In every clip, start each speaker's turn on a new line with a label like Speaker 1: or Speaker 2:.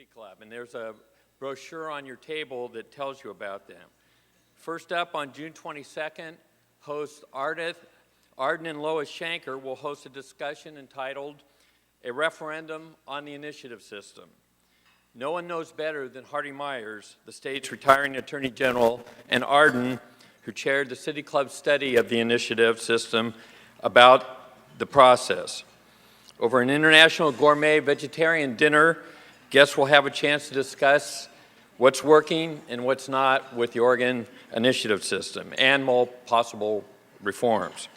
Speaker 1: City Club, and there's a brochure on your table that tells you about them. First up, on June 22nd, hosts Arden and Lois Shanker will host a discussion entitled A Referendum on the Initiative System. No one knows better than Hardy Myers, the state's retiring Attorney General, and Arden, who chaired the City Club study of the initiative system, about the process. Over an international gourmet vegetarian dinner, guests will have a chance to discuss what's working and what's not with the Oregon initiative system and more possible reforms.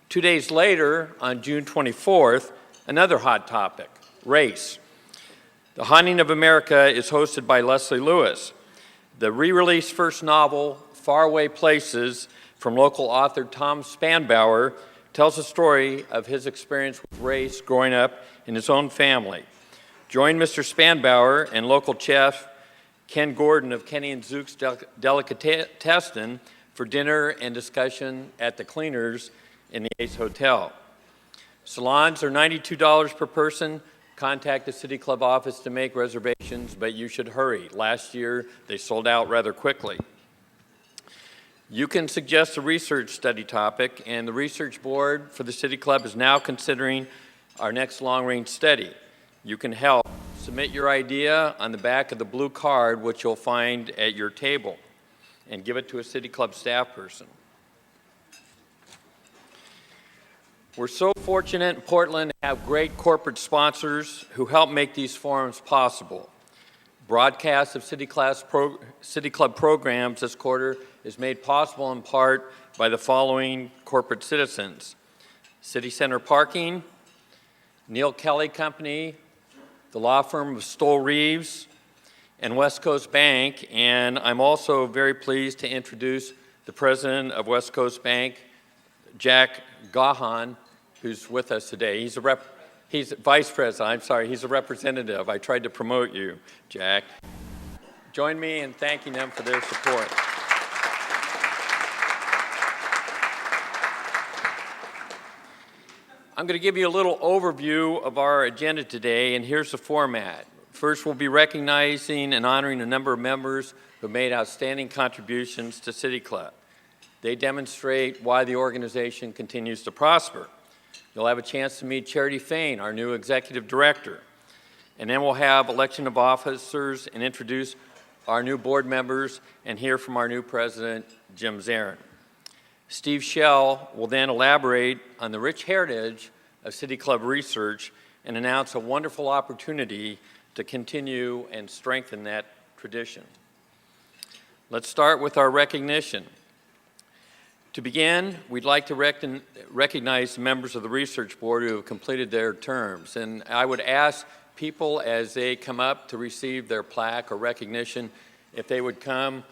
Speaker 1: 2 days later, on June 24th, another hot topic, race. The Haunting of America is hosted by Leslie Lewis. The re-released first novel, Faraway Places, from local author Tom Spanbauer, tells the story of his experience with race growing up in his own family. Join Mr. Spanbauer and local chef Ken Gordon of Kenny and Zook's Delicatessen for dinner and discussion at the Cleaners in the Ace Hotel. Salons are $92 per person. Contact the City Club office to make reservations, but you should hurry. Last year, they sold out rather quickly. You can suggest a research study topic, and the research board for the City Club is now considering our next long-range study. You can help. Submit your idea on the back of the blue card, which you'll find at your table, and give it to a City Club staff person. We're so fortunate in Portland to have great corporate sponsors who help make these forums possible. Broadcast of City Club programs this quarter is made possible in part by the following corporate citizens: City Center Parking, Neil Kelly Company, the law firm of Stoll Reeves, and West Coast Bank. And I'm also very pleased to introduce the president of West Coast Bank, Jack Gahan, who's with us today. He's vice president, I'm sorry, he's a representative. I tried to promote you, Jack. Join me in thanking them for their support. I'm going to give you a little overview of our agenda today, and here's the format. First, we'll be recognizing and honoring a number of members who made outstanding contributions to City Club. They demonstrate why the organization continues to prosper. You'll have a chance to meet Charity Fain, our new executive director. And then we'll have election of officers and introduce our new board members and hear from our new president, Jim Zarin. Steve Schell will then elaborate on the rich heritage of City Club research and announce a wonderful opportunity to continue and strengthen that tradition. Let's start with our recognition. To begin, we'd like to recognize the members of the research board who have completed their terms. And I would ask people as they come up to receive their plaque or recognition if they would come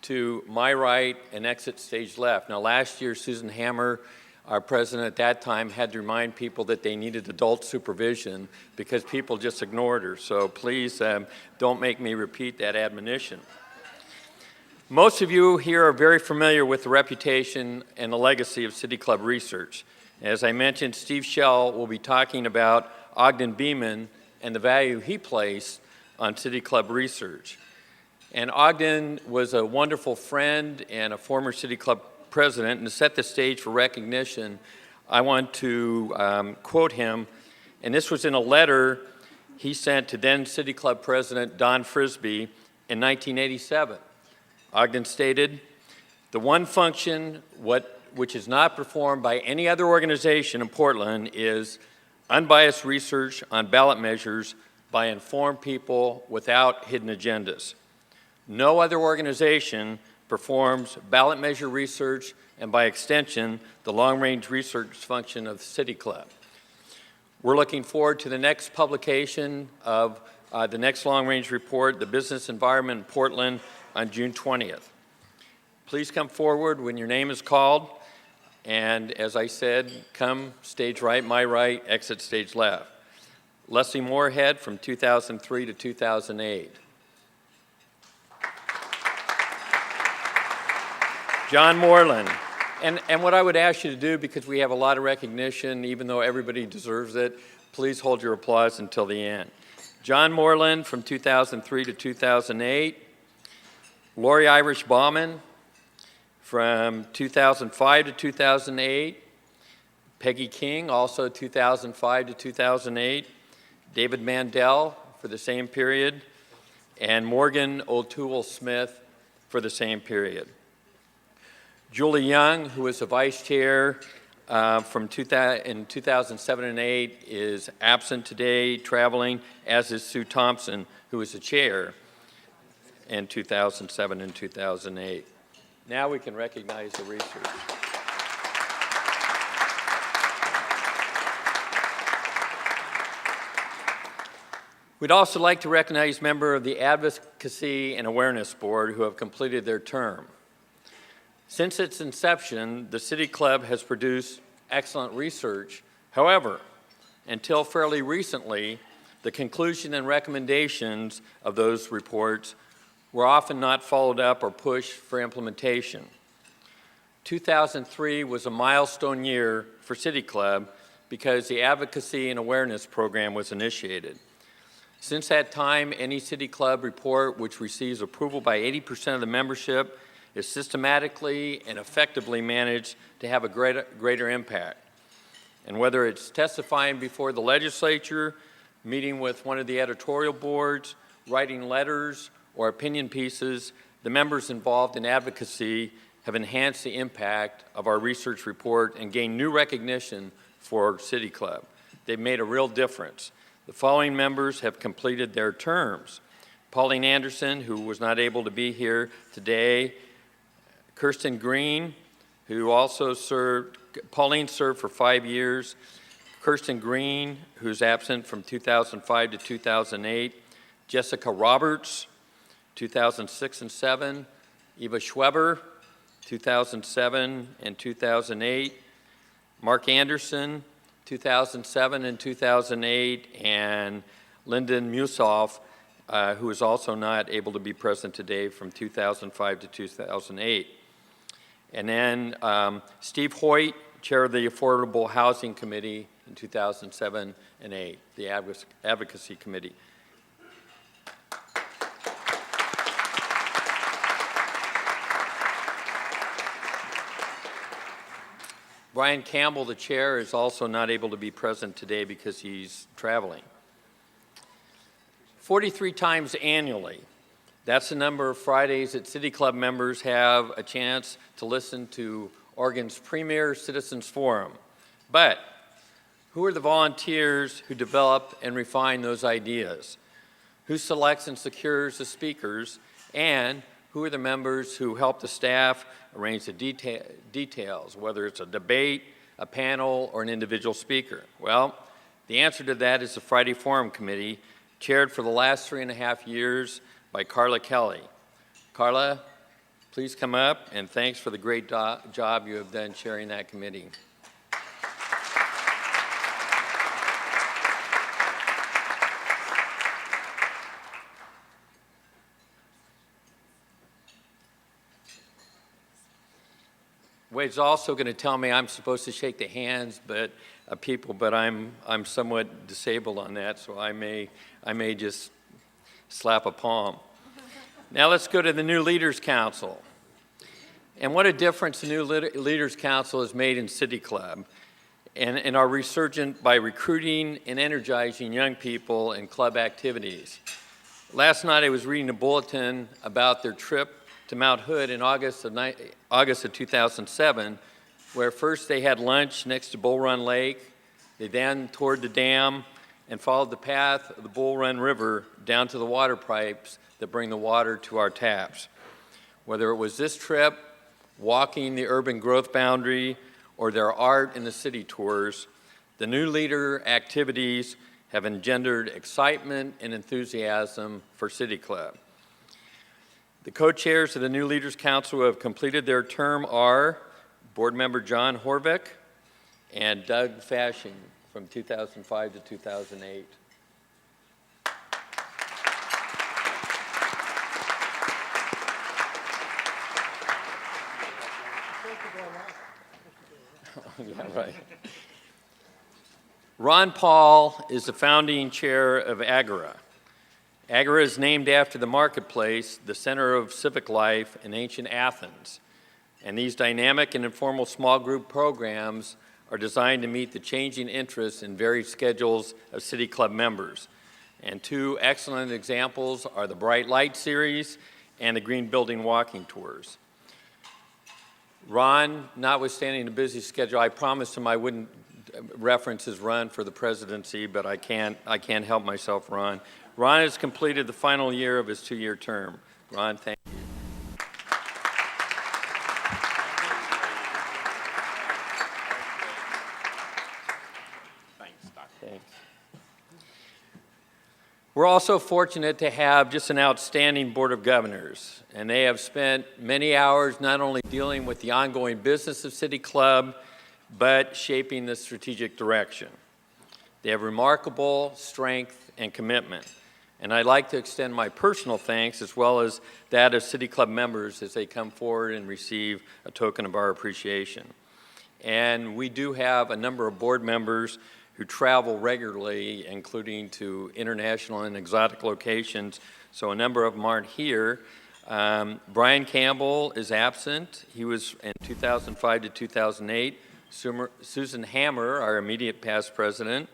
Speaker 1: to my right and exit stage left. Now, last year, Susan Hammer, our president at that time, had to remind people that they needed adult supervision because people just ignored her. So please don't make me repeat that admonition. Most of you here are very familiar with the reputation and the legacy of City Club research. As I mentioned, Steve Schell will be talking about Ogden Beeman and the value he placed on City Club research. And Ogden was a wonderful friend and a former City Club president, and to set the stage for recognition, I want to quote him, and this was in a letter he sent to then City Club President Don Frisbee in 1987. Ogden stated, "The one function which is not performed by any other organization in Portland is unbiased research on ballot measures by informed people without hidden agendas. No other organization performs ballot measure research and, by extension, the long-range research function of the City Club." We're looking forward to the next publication of the next long-range report, The Business Environment in Portland, on June 20th. Please come forward when your name is called, and as I said, come stage right, my right, exit stage left. Leslie Moorhead from 2003 to 2008. John Moreland. And what I would ask you to do, because we have a lot of recognition, even though everybody deserves it, please hold your applause until the end. John Moreland from 2003 to 2008. Lori Irish Bauman from 2005 to 2008. Peggy King, also 2005 to 2008. David Mandel for the same period. And Morgan O'Toole Smith for the same period. Julie Young, who was the vice chair in 2007 and 8, is absent today, traveling, as is Sue Thompson, who was the chair in 2007 and 2008. Now we can recognize the research. We'd also like to recognize members of the Advocacy and Awareness Board who have completed their term. Since its inception, the City Club has produced excellent research. However, until fairly recently, the conclusion and recommendations of those reports were often not followed up or pushed for implementation. 2003 was a milestone year for City Club because the Advocacy and Awareness Program was initiated. Since that time, any City Club report which receives approval by 80% of the membership is systematically and effectively managed to have a greater impact. And whether it's testifying before the legislature, meeting with one of the editorial boards, writing letters, or opinion pieces, the members involved in advocacy have enhanced the impact of our research report and gained new recognition for City Club. They've made a real difference. The following members have completed their terms. Pauline Anderson, who was not able to be here today. Kirsten Green, who also served, Pauline served for 5 years. Kirsten Green, who's absent from 2005 to 2008. Jessica Roberts, 2006 and 7. Eva Schweber, 2007 and 2008. Mark Anderson, 2007 and 2008, and Lyndon Musoff, who is also not able to be present today, from 2005 to 2008. And then Steve Hoyt, chair of the Affordable Housing Committee in 2007 and 8, the Advocacy Committee. Brian Campbell, the chair, is also not able to be present today because he's traveling. 43 times annually, that's the number of Fridays that City Club members have a chance to listen to Oregon's premier citizens forum. But who are the volunteers who develop and refine those ideas? Who selects and secures the speakers? And who are the members who help the staff arrange the details, whether it's a debate, a panel, or an individual speaker? Well, the answer to that is the Friday Forum Committee, chaired for the last 3.5 years by Carla Kelly. Carla, please come up, and thanks for the great job you have done chairing that committee. Wade's also going to tell me I'm supposed to shake the hands of people, but I'm somewhat disabled on that, so I may just slap a palm. Now let's go to the new Leaders Council. And what a difference the new Leaders Council has made in City Club and our resurgent by recruiting and energizing young people in club activities. Last night I was reading a bulletin about their trip to Mount Hood in August of 2007, where first they had lunch next to Bull Run Lake, they then toured the dam and followed the path of the Bull Run River down to the water pipes that bring the water to our taps. Whether it was this trip, walking the urban growth boundary, or their art in the city tours, the new leader activities have engendered excitement and enthusiasm for City Club. The co-chairs of the new Leaders Council who have completed their term are Board Member John Horvick and Doug Fashing from 2005 to 2008. Yeah, right. Ron Paul is the founding chair of Agora. Agora is named after the marketplace, the center of civic life in ancient Athens. And these dynamic and informal small group programs are designed to meet the changing interests and varied schedules of City Club members. And two excellent examples are the Bright Light series and the Green Building walking tours. Ron, notwithstanding the busy schedule, I promised him I wouldn't reference his run for the presidency, but I can't help myself, Ron. Ron has completed the final year of his 2-year term. Ron, thank you. Thanks. We're also fortunate to have just an outstanding Board of Governors, and they have spent many hours not only dealing with the ongoing business of City Club, but shaping the strategic direction. They have remarkable strength and commitment, and I'd like to extend my personal thanks as well as that of City Club members as they come forward and receive a token of our appreciation. And we do have a number of board members who travel regularly, including to international and exotic locations, so a number of them aren't here. Brian Campbell is absent. He was in 2005 to 2008. Susan Hammer, our immediate past president,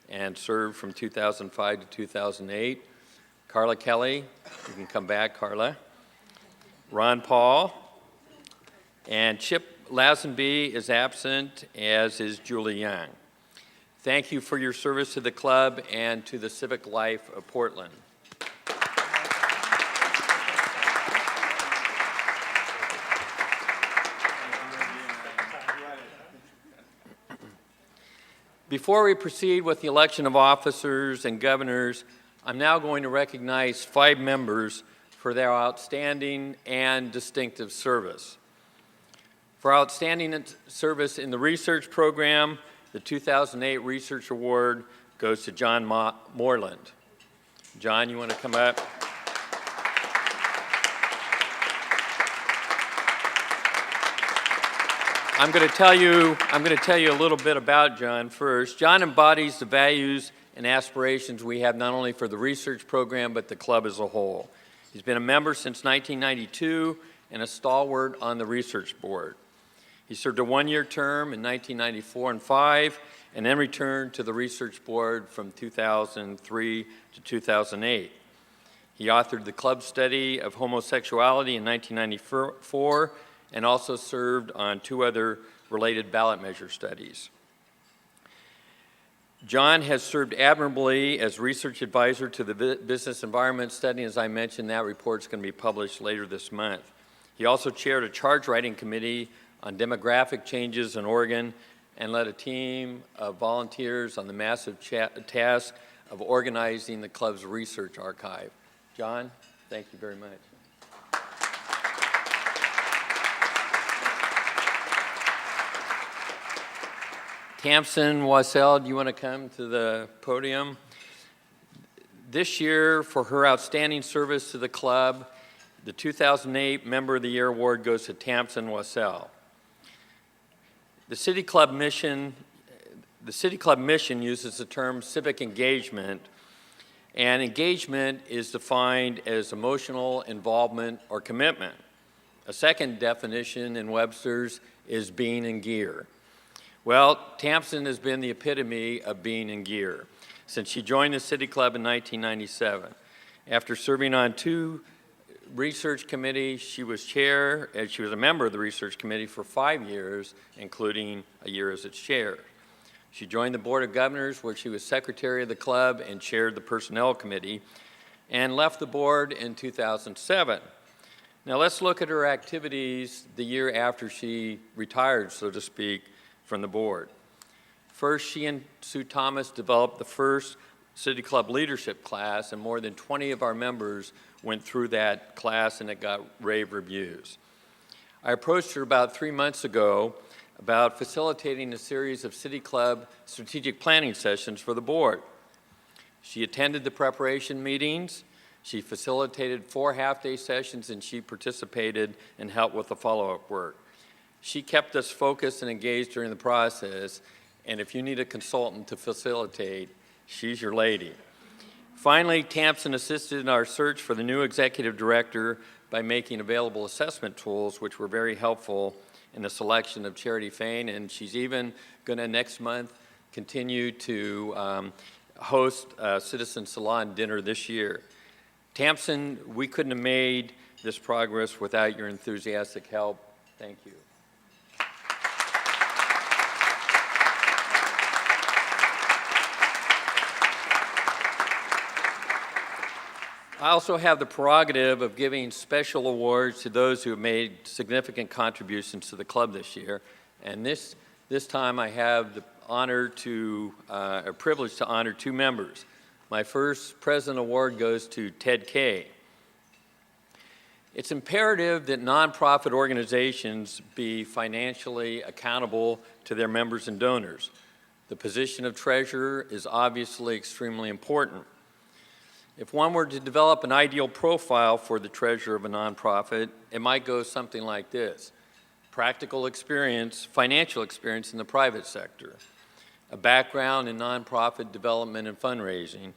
Speaker 1: and served from 2005 to 2008. Carla Kelly, you can come back, Carla. Ron Paul, and Chip Lazenby is absent, as is Julie Young. Thank you for your service to the club and to the civic life of Portland. Before we proceed with the election of officers and governors, I'm now going to recognize 5 members for their outstanding and distinctive service. For outstanding service in the research program, the 2008 Research Award goes to John Moreland. John, you want to come up? I'm going to tell you a little bit about John first. John embodies the values and aspirations we have not only for the research program, but the club as a whole. He's been a member since 1992 and a stalwart on the research board. He served a 1-year term in 1994 and 5, and then returned to the research board from 2003 to 2008. He authored the club study of homosexuality in 1994, and also served on 2 other related ballot measure studies. John has served admirably as research advisor to the Business Environment Study. As I mentioned, that report's going to be published later this month. He also chaired a charge writing committee on demographic changes in Oregon and led a team of volunteers on the massive task of organizing the club's research archive. John, thank you very much. Tamsin Wassell, do you want to come to the podium? This year, for her outstanding service to the club, the 2008 Member of the Year Award goes to Tamsin Wassell. The City Club mission uses the term civic engagement, and engagement is defined as emotional involvement or commitment. A second definition in Webster's is being in gear. Well, Tamsin has been the epitome of being in gear since she joined the City Club in 1997. After serving on 2 research committees, she was a member of the research committee for 5 years, including a year as its chair. She joined the Board of Governors, where she was secretary of the club and chaired the personnel committee, and left the board in 2007. Now let's look at her activities the year after she retired, so to speak, from the board. First, she and Sue Thomas developed the first City Club leadership class, and more than 20 of our members went through that class, and it got rave reviews. I approached her about 3 months ago about facilitating a series of City Club strategic planning sessions for the board. She attended the preparation meetings, she facilitated 4 half-day sessions, and she participated and helped with the follow-up work. She kept us focused and engaged during the process, and if you need a consultant to facilitate, she's your lady. Finally, Tamsin assisted in our search for the new executive director by making available assessment tools, which were very helpful in the selection of Charity Fain, and she's even going to next month continue to host a Citizen Salon dinner this year. Tamsin, we couldn't have made this progress without your enthusiastic help. Thank you. I also have the prerogative of giving special awards to those who have made significant contributions to the club this year. And this time I have the honor to, a privilege to honor two members. My first President Award goes to Ted Kay. It's imperative that nonprofit organizations be financially accountable to their members and donors. The position of treasurer is obviously extremely important. If one were to develop an ideal profile for the treasurer of a nonprofit, it might go something like this: practical experience, financial experience in the private sector, a background in nonprofit development and fundraising,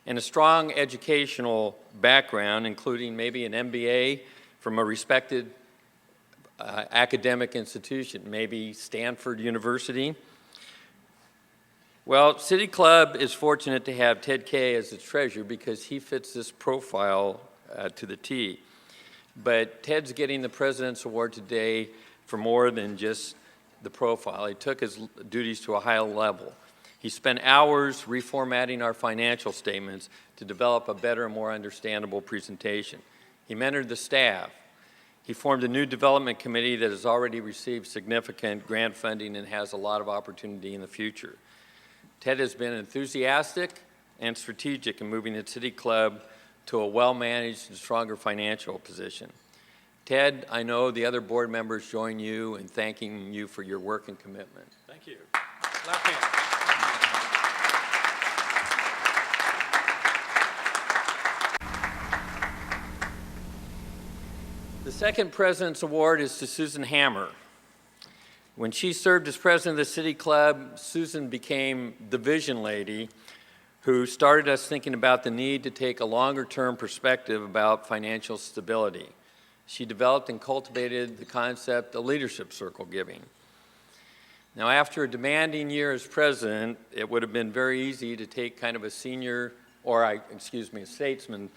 Speaker 1: and a strong educational background, including maybe an MBA from a respected academic institution, maybe Stanford University. Well, City Club is fortunate to have Ted Kay as its treasurer because he fits this profile to the T. But Ted's getting the President's Award today for more than just the profile. He took his duties to a higher level. He spent hours reformatting our financial statements to develop a better and more understandable presentation. He mentored the staff. He formed a new development committee that has already received significant grant funding and has a lot of opportunity in the future. Ted has been enthusiastic and strategic in moving the City Club to a well-managed and stronger financial position. Ted, I know the other board members join you in thanking you for your work and commitment.
Speaker 2: Thank you. Left hand.
Speaker 1: The second President's Award is to Susan Hammer. When she served as president of the City Club, Susan became the vision lady who started us thinking about the need to take a longer-term perspective about financial stability. She developed and cultivated the concept of leadership circle giving. Now, after a demanding year as president, it would have been very easy to take kind of a senior, or a statesperson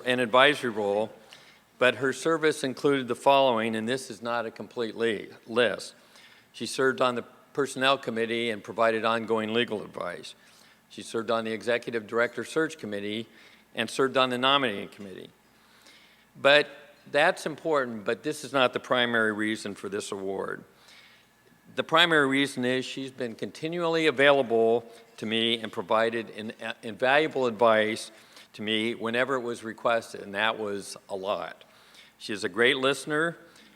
Speaker 1: and advisory role, but her service included the following, and this is not a complete list. She served on the Personnel Committee and provided ongoing legal advice. She served on the Executive Director Search Committee and served on the Nominating Committee. But that's important, but this is not the primary reason for this award. The primary reason is she's been continually available to me and provided invaluable advice to me whenever it was requested, and that was a lot. She's a great listener.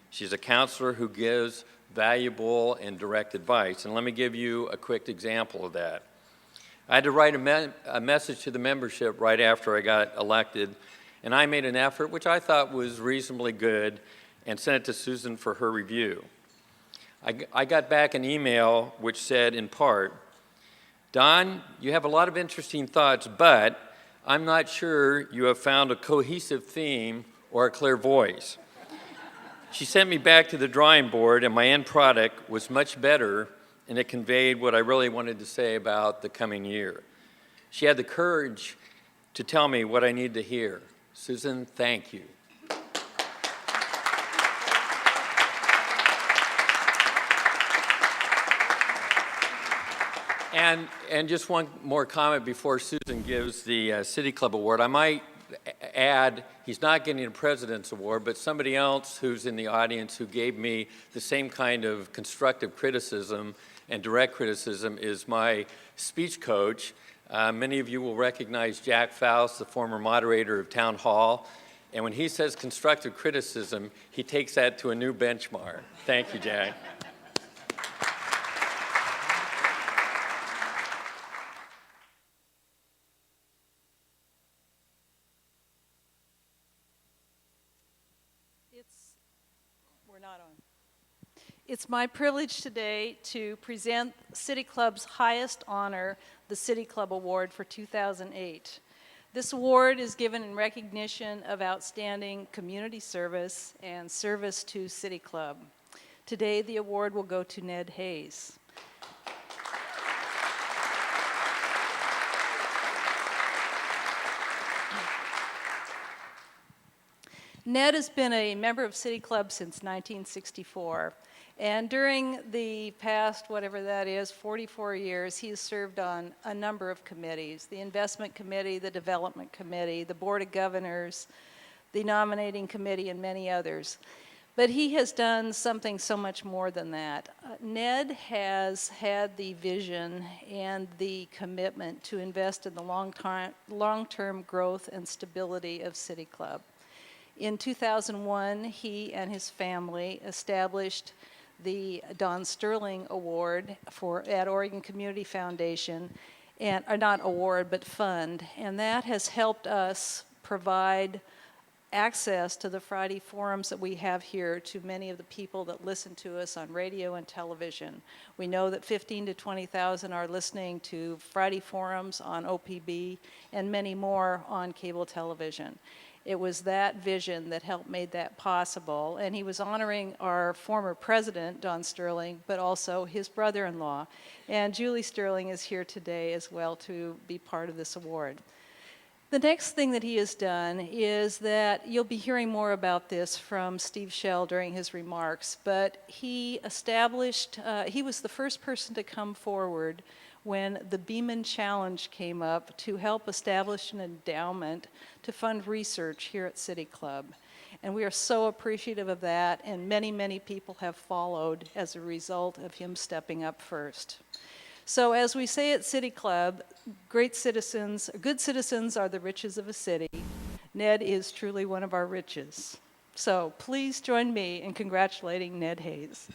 Speaker 1: She's a counselor who gives valuable and direct advice. And let me give you a quick example of that. I had to write a message to the membership right after I got elected, and I made an effort, which I thought was reasonably good, and sent it to Susan for her review. I got back an email which said, in part, "Don, you have a lot of interesting thoughts, but I'm not sure you have found a cohesive theme or a clear voice." She sent me back to the drawing board, and my end product was much better, and it conveyed what I really wanted to say about the coming year. She had the courage to tell me what I need to hear. Susan, thank you. And just one more comment before Susan gives the City Club Award. I might add, he's not getting a President's Award, but somebody else who's in the audience who gave me the same kind of constructive criticism and direct criticism is my speech coach. Many of you will recognize Jack Faust, the former moderator of Town Hall. And when he says constructive criticism, he takes that to a new benchmark. Thank you, Jack.
Speaker 3: It's my privilege today to present City Club's highest honor, the City Club Award for 2008. This award is given in recognition of outstanding community service and service to City Club. Today, the award will go to Ned Hayes. Ned has been a member of City Club since 1964, and during the past, whatever that is, 44 years, he has served on a number of committees: the Investment Committee, the Development Committee, the Board of Governors, the Nominating Committee, and many others. But he has done something so much more than that. Ned has had the vision and the commitment to invest in the long-term growth and stability of City Club. In 2001, he and his family established the Don Sterling Award at Oregon Community Foundation, and not award, but fund, and that has helped us provide access to the Friday forums that we have here to many of the people that listen to us on radio and television. We know that 15 to 20,000 are listening to Friday forums on OPB and many more on cable television. It was that vision that helped make that possible, and he was honoring our former president, Don Sterling, but also his brother-in-law. And Julie Sterling is here today as well to be part of this award. The next thing that he has done is that you'll be hearing more about this from Steve Schell during his remarks, but he was the first person to come forward when the Beeman Challenge came up to help establish an endowment to fund research here at City Club. And we are so appreciative of that, and many, many people have followed as a result of him stepping up first. So as we say at City Club, good citizens are the riches of a city. Ned is truly one of our riches. So please join me in congratulating Ned Hayes.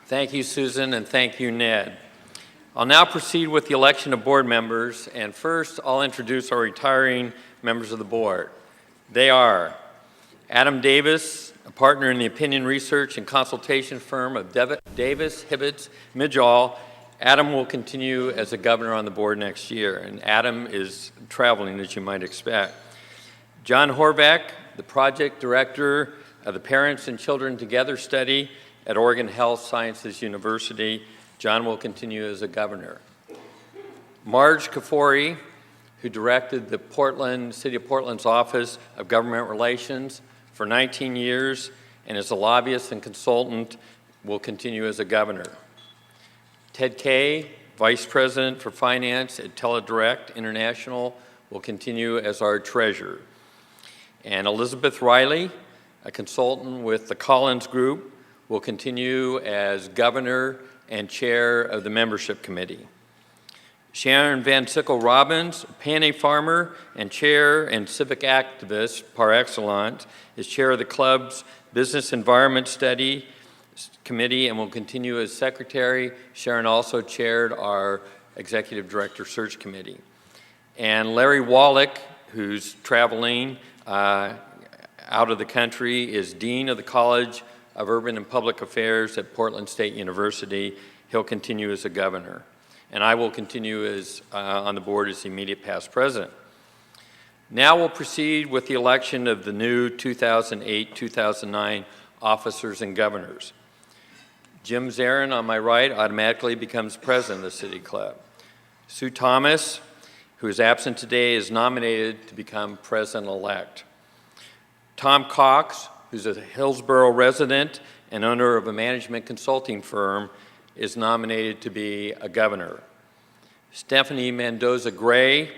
Speaker 1: Thank you, Susan, and thank you, Ned. I'll now proceed with the election of board members, and first I'll introduce our retiring members of the board. They are Adam Davis, a partner in the opinion research and consultation firm of Davis, Hibbets, Midgall. Adam will continue as a governor on the board next year, and Adam is traveling, as you might expect. John Horvath, the project director of the Parents and Children Together study at Oregon Health Sciences University. John will continue as a governor. Marge Kafori, who directed the City of Portland's Office of Government Relations for 19 years and is a lobbyist and consultant, will continue as a governor. Ted Kay, Vice President for Finance at TeleDirect International, will continue as our treasurer. And Elizabeth Riley, a consultant with the Collins Group, will continue as governor and chair of the membership committee. Sharon Van Sickle Robbins, Panay farmer and chair and civic activist par excellence, is chair of the club's Business Environment Study Committee and will continue as secretary. Sharon also chaired our executive director search committee. And Larry Wallach, who's traveling out of the country, is dean of the College of Urban and Public Affairs at Portland State University. He'll continue as a governor. And I will continue as on the board as the immediate past president. Now we'll proceed with the election of the new 2008-2009 officers and governors. Jim Zarin, on my right, automatically becomes president of the City Club. Sue Thomas, who is absent today, is nominated to become president-elect. Tom Cox, who's a Hillsborough resident and owner of a management consulting firm, is nominated to be a governor. Stephanie Mendoza Gray,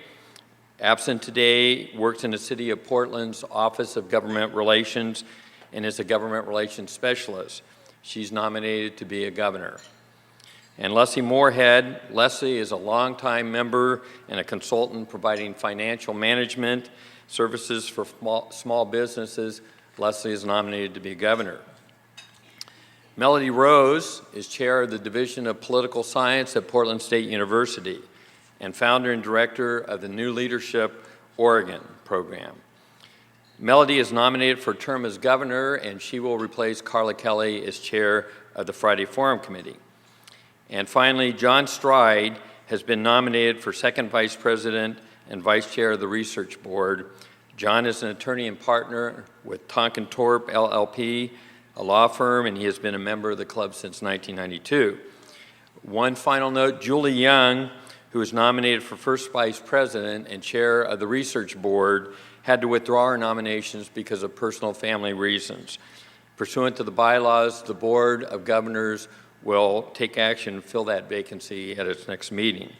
Speaker 1: absent today, works in the City of Portland's Office of Government Relations and is a government relations specialist. She's nominated to be a governor. And Leslie Moorhead. Leslie is a longtime member and a consultant providing financial management services for small businesses. Leslie is nominated to be governor. Melody Rose is chair of the Division of Political Science at Portland State University and founder and director of the New Leadership Oregon program. Melody is nominated for a term as governor, and she will replace Carla Kelly as chair of the Friday Forum Committee. And finally, John Stride has been nominated for second vice president and vice chair of the research board. John is an attorney and partner with Tonkin Torp LLP, a law firm, and he has been a member of the club since 1992. One final note, Julie Young, who was nominated for first vice president and chair of the research board, had to withdraw her nominations because of personal family reasons. Pursuant to the bylaws, the Board of Governors will take action and fill that vacancy at its next meeting.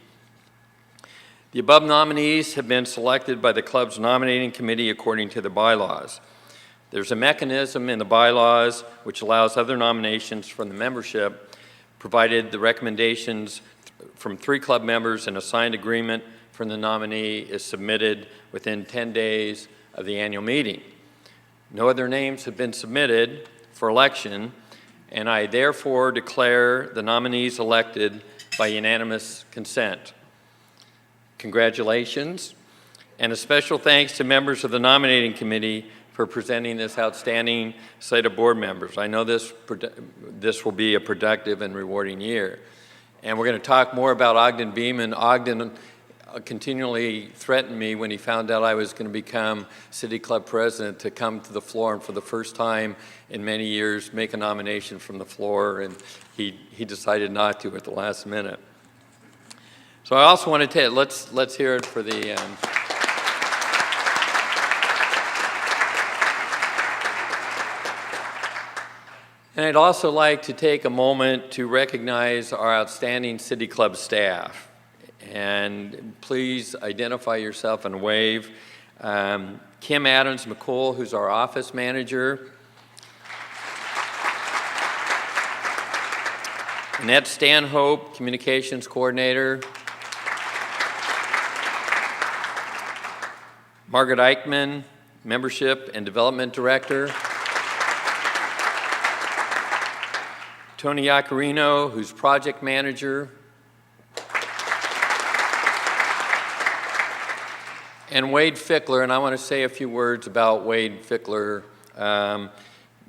Speaker 1: The above nominees have been selected by the club's nominating committee according to the bylaws. There's a mechanism in the bylaws which allows other nominations from the membership, provided the recommendations from 3 club members and a signed agreement from the nominee is submitted within 10 days of the annual meeting. No other names have been submitted for election, and I therefore declare the nominees elected by unanimous consent. Congratulations, and a special thanks to members of the nominating committee for presenting this outstanding slate of board members. I know this will be a productive and rewarding year. And we're going to talk more about Ogden Beeman. Ogden continually threatened me when he found out I was going to become City Club president to come to the floor and for the first time in many years make a nomination from the floor, and he decided not to at the last minute. So I also want to let's hear it for the And I'd also like to take a moment to recognize our outstanding City Club staff. And please identify yourself and wave. Kim Adams McCool, who's our office manager. Annette Stanhope, communications coordinator. Margaret Eichman, membership and development director. Tony Iacarino, who's project manager. And Wade Fickler, and I want to say a few words about Wade Fickler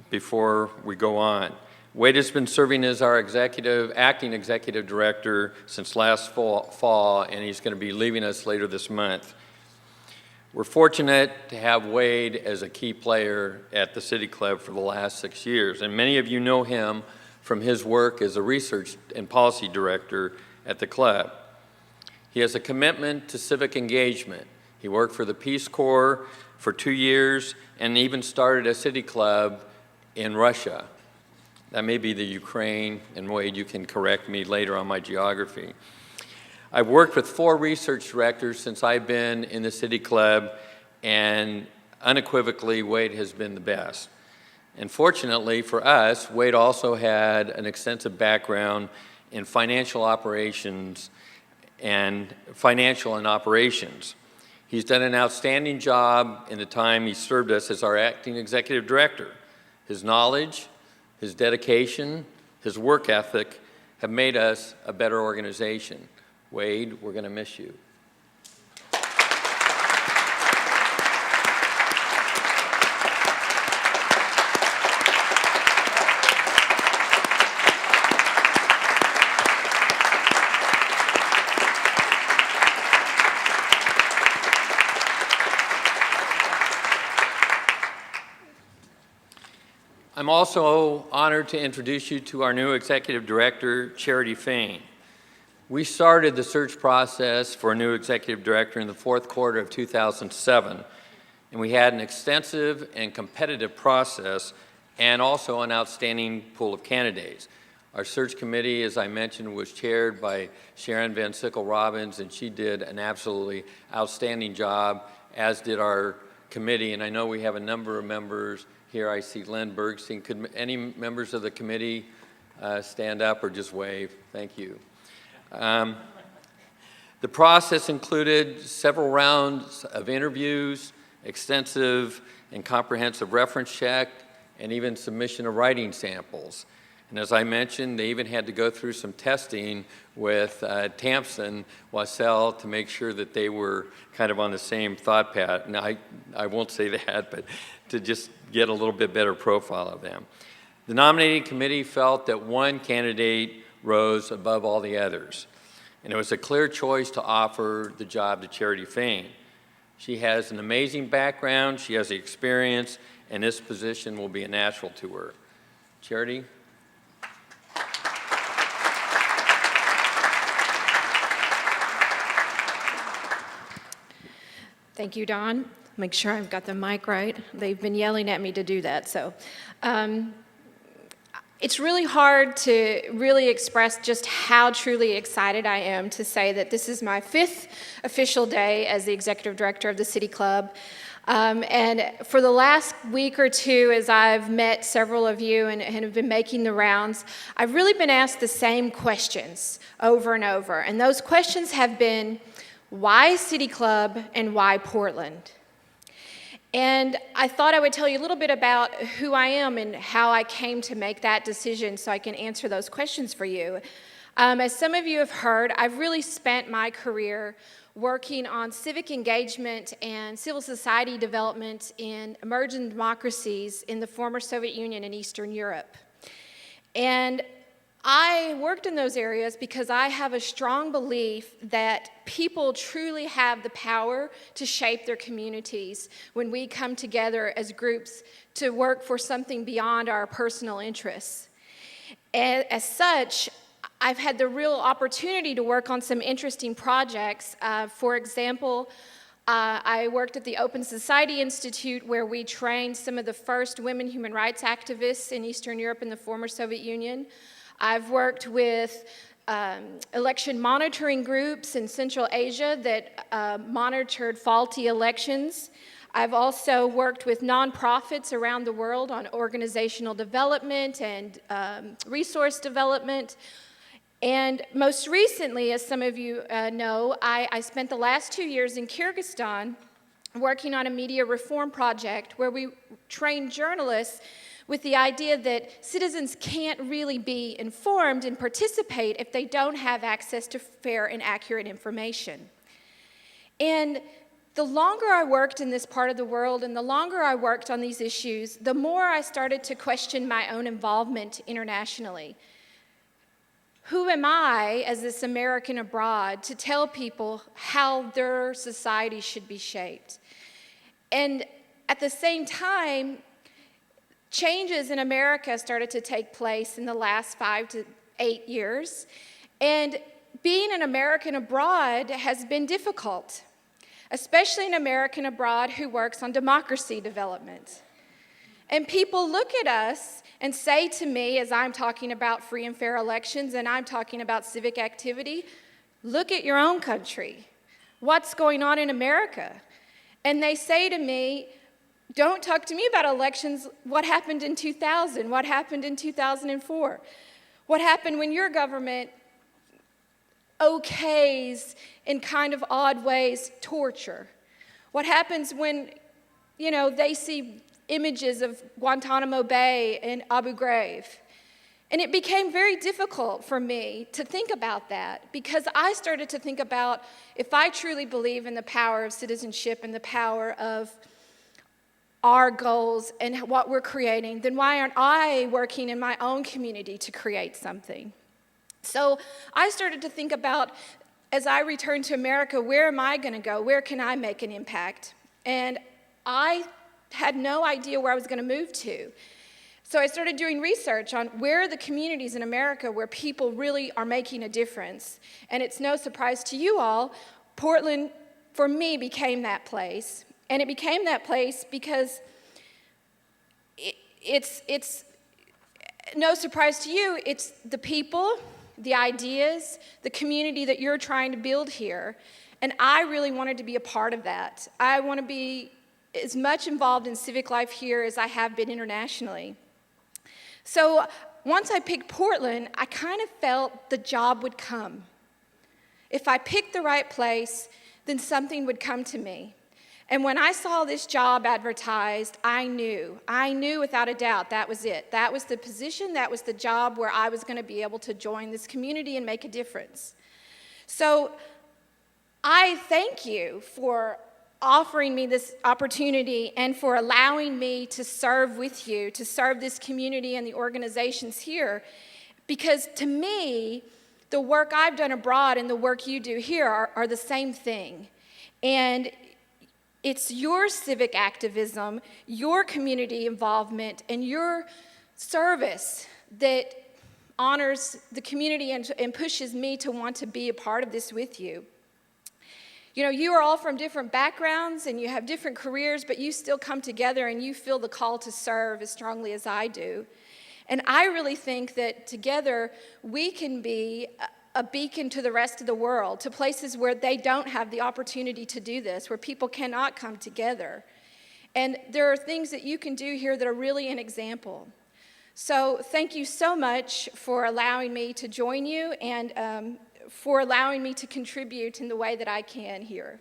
Speaker 1: before we go on. Wade has been serving as our acting executive director since last fall, and he's going to be leaving us later this month. We're fortunate to have Wade as a key player at the City Club for the last 6 years, and many of you know him from his work as a research and policy director at the club. He has a commitment to civic engagement. He worked for the Peace Corps for 2 years and even started a city club in Russia. That may be the Ukraine, and Wade, you can correct me later on my geography. I've worked with 4 research directors since I've been in the City Club, and unequivocally, Wade has been the best. And fortunately for us, Wade also had an extensive background in financial operations. He's done an outstanding job in the time he served us as our acting executive director. His knowledge, his dedication, his work ethic have made us a better organization. Wade, we're going to miss you. I'm also honored to introduce you to our new executive director, Charity Fain. We started the search process for a new executive director in the 4th quarter of 2007, and we had an extensive and competitive process and also an outstanding pool of candidates. Our search committee, as I mentioned, was chaired by Sharon Van Sickle Robbins, and she did an absolutely outstanding job, as did our committee, and I know we have a number of members Here I see Len Bergstein. Could any members of the committee stand up or just wave? Thank you. The process included several rounds of interviews, extensive and comprehensive reference check, and even submission of writing samples. And as I mentioned, they even had to go through some testing with Tamsin Wassell to make sure that they were kind of on the same thought path. Now, I won't say that, but to just get a little bit better profile of them. The nominating committee felt that one candidate rose above all the others, and it was a clear choice to offer the job to Charity Fain. She has an amazing background, she has the experience, and this position will be a natural to her. Charity?
Speaker 4: Thank you, Don. Make sure I've got the mic right. They've been yelling at me to do that, so. It's really hard to really express just how truly excited I am to say that this is my 5th official day as the executive director of the City Club. And for the last week or two, as I've met several of you and have been making the rounds, I've really been asked the same questions over and over. And those questions have been, why City Club and why Portland? And I thought I would tell you a little bit about who I am and how I came to make that decision so I can answer those questions for you. As some of you have heard, I've really spent my career working on civic engagement and civil society development in emerging democracies in the former Soviet Union and Eastern Europe. And I worked in those areas because I have a strong belief that people truly have the power to shape their communities when we come together as groups to work for something beyond our personal interests. And as such, I've had the real opportunity to work on some interesting projects. For example, I worked at the Open Society Institute, where we trained some of the first women human rights activists in Eastern Europe and the former Soviet Union. I've worked with election monitoring groups in Central Asia that monitored faulty elections. I've also worked with nonprofits around the world on organizational development and resource development. And most recently, as some of you know, I spent the last 2 years in Kyrgyzstan working on a media reform project where we trained journalists with the idea that citizens can't really be informed and participate if they don't have access to fair and accurate information. And the longer I worked in this part of the world and the longer I worked on these issues, the more I started to question my own involvement internationally. Who am I, as this American abroad, to tell people how their society should be shaped? And at the same time, changes in America started to take place in the last 5 to 8 years, and being an American abroad has been difficult, especially an American abroad who works on democracy development. And people look at us and say to me, as I'm talking about free and fair elections and I'm talking about civic activity, look at your own country. What's going on in America? And they say to me, don't talk to me about elections. What happened in 2000? What happened in 2004? What happened when your government okays in kind of odd ways torture? What happens when, they see images of Guantanamo Bay and Abu Ghraib? And it became very difficult for me to think about that, because I started to think about, if I truly believe in the power of citizenship and the power of our goals and what we're creating, then why aren't I working in my own community to create something? So I started to think about, as I return to America, where am I going to go? Where can I make an impact? And I had no idea where I was going to move to. So I started doing research on where are the communities in America where people really are making a difference. And it's no surprise to you all, Portland, for me, became that place. And it became that place because it's no surprise to you, it's the people, the ideas, the community that you're trying to build here. And I really wanted to be a part of that. I want to be as much involved in civic life here as I have been internationally. So once I picked Portland, I kind of felt the job would come. If I picked the right place, then something would come to me. And when I saw this job advertised, I knew without a doubt that was it. That was the position, that was the job where I was going to be able to join this community and make a difference. So I thank you for offering me this opportunity and for allowing me to serve with you, to serve this community and the organizations here. Because to me, the work I've done abroad and the work you do here are the same thing. And it's your civic activism, your community involvement, and your service that honors the community and pushes me to want to be a part of this with you. You know, you are all from different backgrounds and you have different careers, but you still come together and you feel the call to serve as strongly as I do. And I really think that together we can be a beacon to the rest of the world, to places where they don't have the opportunity to do this, where people cannot come together. And there are things that you can do here that are really an example. So thank you so much for allowing me to join you and for allowing me to contribute in the way that I can here.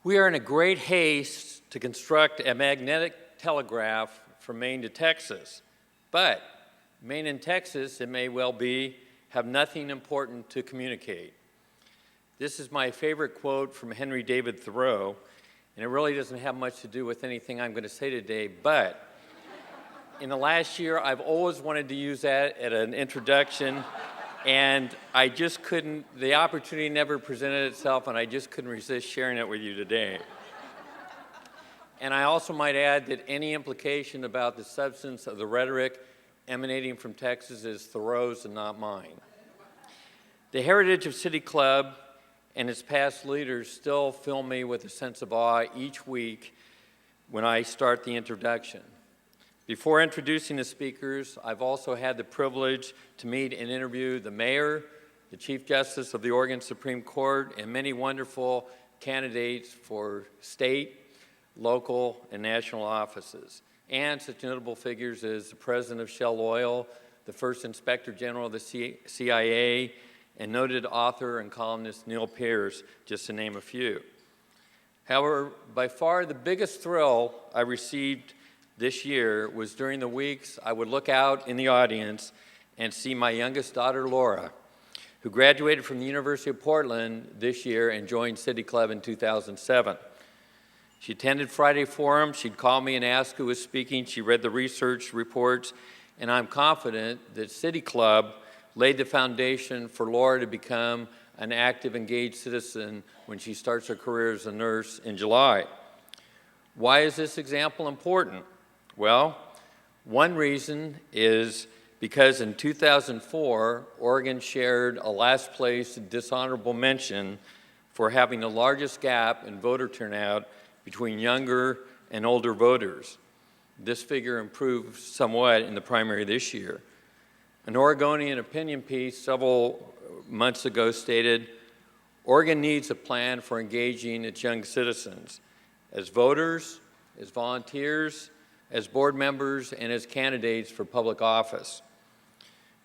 Speaker 1: We are in a great haste to construct a magnetic telegraph from Maine to Texas. But Maine and Texas, it may well be, have nothing important to communicate. This is my favorite quote from Henry David Thoreau, and it really doesn't have much to do with anything I'm going to say today, but in the last year, I've always wanted to use that at an introduction, and I just couldn't, the opportunity never presented itself, and I just couldn't resist sharing it with you today. And I also might add that any implication about the substance of the rhetoric emanating from Texas is Thoreau's and not mine. The heritage of City Club and its past leaders still fill me with a sense of awe each week when I start the introduction. Before introducing the speakers, I've also had the privilege to meet and interview the mayor, the Chief Justice of the Oregon Supreme Court, and many wonderful candidates for state, local, and national offices, and such notable figures as the president of Shell Oil, the first Inspector General of the CIA, and noted author and columnist Neil Pearce, just to name a few. However, by far the biggest thrill I received this year was during the weeks I would look out in the audience and see my youngest daughter, Laura, who graduated from the University of Portland this year and joined City Club in 2007. She attended Friday Forum. She'd call me and ask who was speaking. She read the research reports, and I'm confident that City Club laid the foundation for Laura to become an active, engaged citizen when she starts her career as a nurse in July. Why is this example important? Well, one reason is because in 2004, Oregon shared a last place dishonorable mention for having the largest gap in voter turnout between younger and older voters. This figure improved somewhat in the primary this year. An Oregonian opinion piece several months ago stated, Oregon needs a plan for engaging its young citizens as voters, as volunteers, as board members, and as candidates for public office.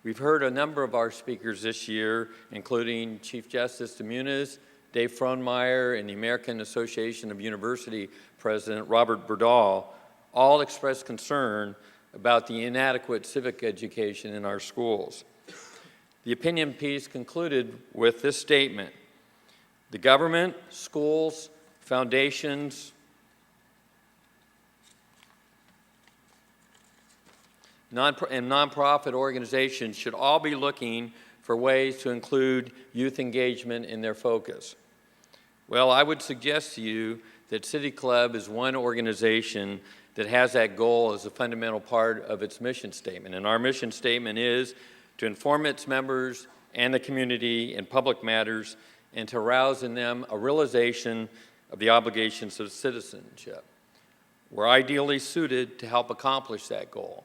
Speaker 1: We've heard a number of our speakers this year, including Chief Justice Momentous, Dave Frohnmeyer, and the American Association of University President Robert Berdahl, all expressed concern about the inadequate civic education in our schools. The opinion piece concluded with this statement: the government, schools, foundations, and nonprofit organizations should all be looking for ways to include youth engagement in their focus. Well, I would suggest to you that City Club is one organization that has that goal as a fundamental part of its mission statement. And our mission statement is to inform its members and the community in public matters and to arouse in them a realization of the obligations of citizenship. We're ideally suited to help accomplish that goal.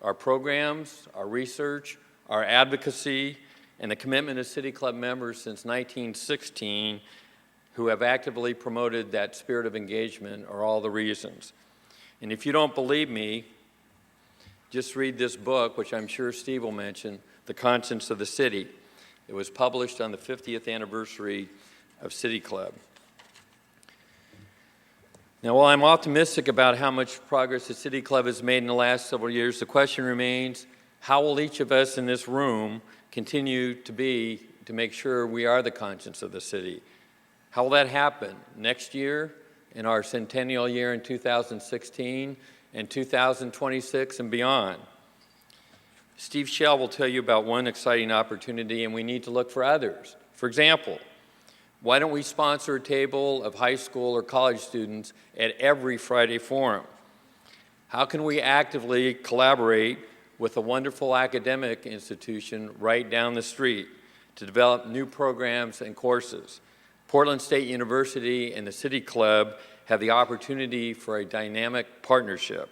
Speaker 1: our programs, our research, our advocacy, and the commitment of City Club members since 1916 who have actively promoted that spirit of engagement are all the reasons. And if you don't believe me, just read this book, which I'm sure Steve will mention, The Conscience of the City. It was published on the 50th anniversary of City Club. Now, while I'm optimistic about how much progress the City Club has made in the last several years, the question remains, how will each of us in this room continue to make sure we are the conscience of the city? How will that happen next year, in our centennial year in 2016, and 2026 and beyond? Steve Schell will tell you about one exciting opportunity, and we need to look for others. For example, why don't we sponsor a table of high school or college students at every Friday forum? How can we actively collaborate with a wonderful academic institution right down the street to develop new programs and courses? Portland State University and the City Club have the opportunity for a dynamic partnership.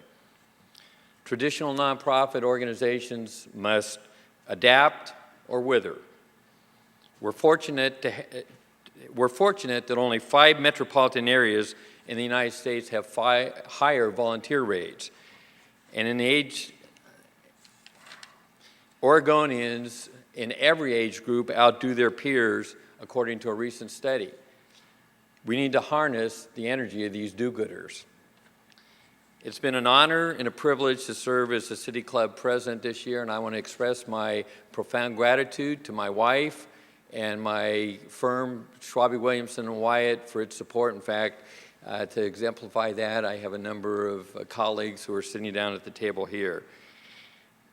Speaker 1: Traditional nonprofit organizations must adapt or wither. We're fortunate that only 5 metropolitan areas in the United States have higher volunteer rates. And Oregonians in every age group outdo their peers, according to a recent study. We need to harness the energy of these do-gooders. It's been an honor and a privilege to serve as the City Club president this year, and I want to express my profound gratitude to my wife and my firm, Schwabe Williamson and Wyatt, for its support. In fact, to exemplify that, I have a number of colleagues who are sitting down at the table here.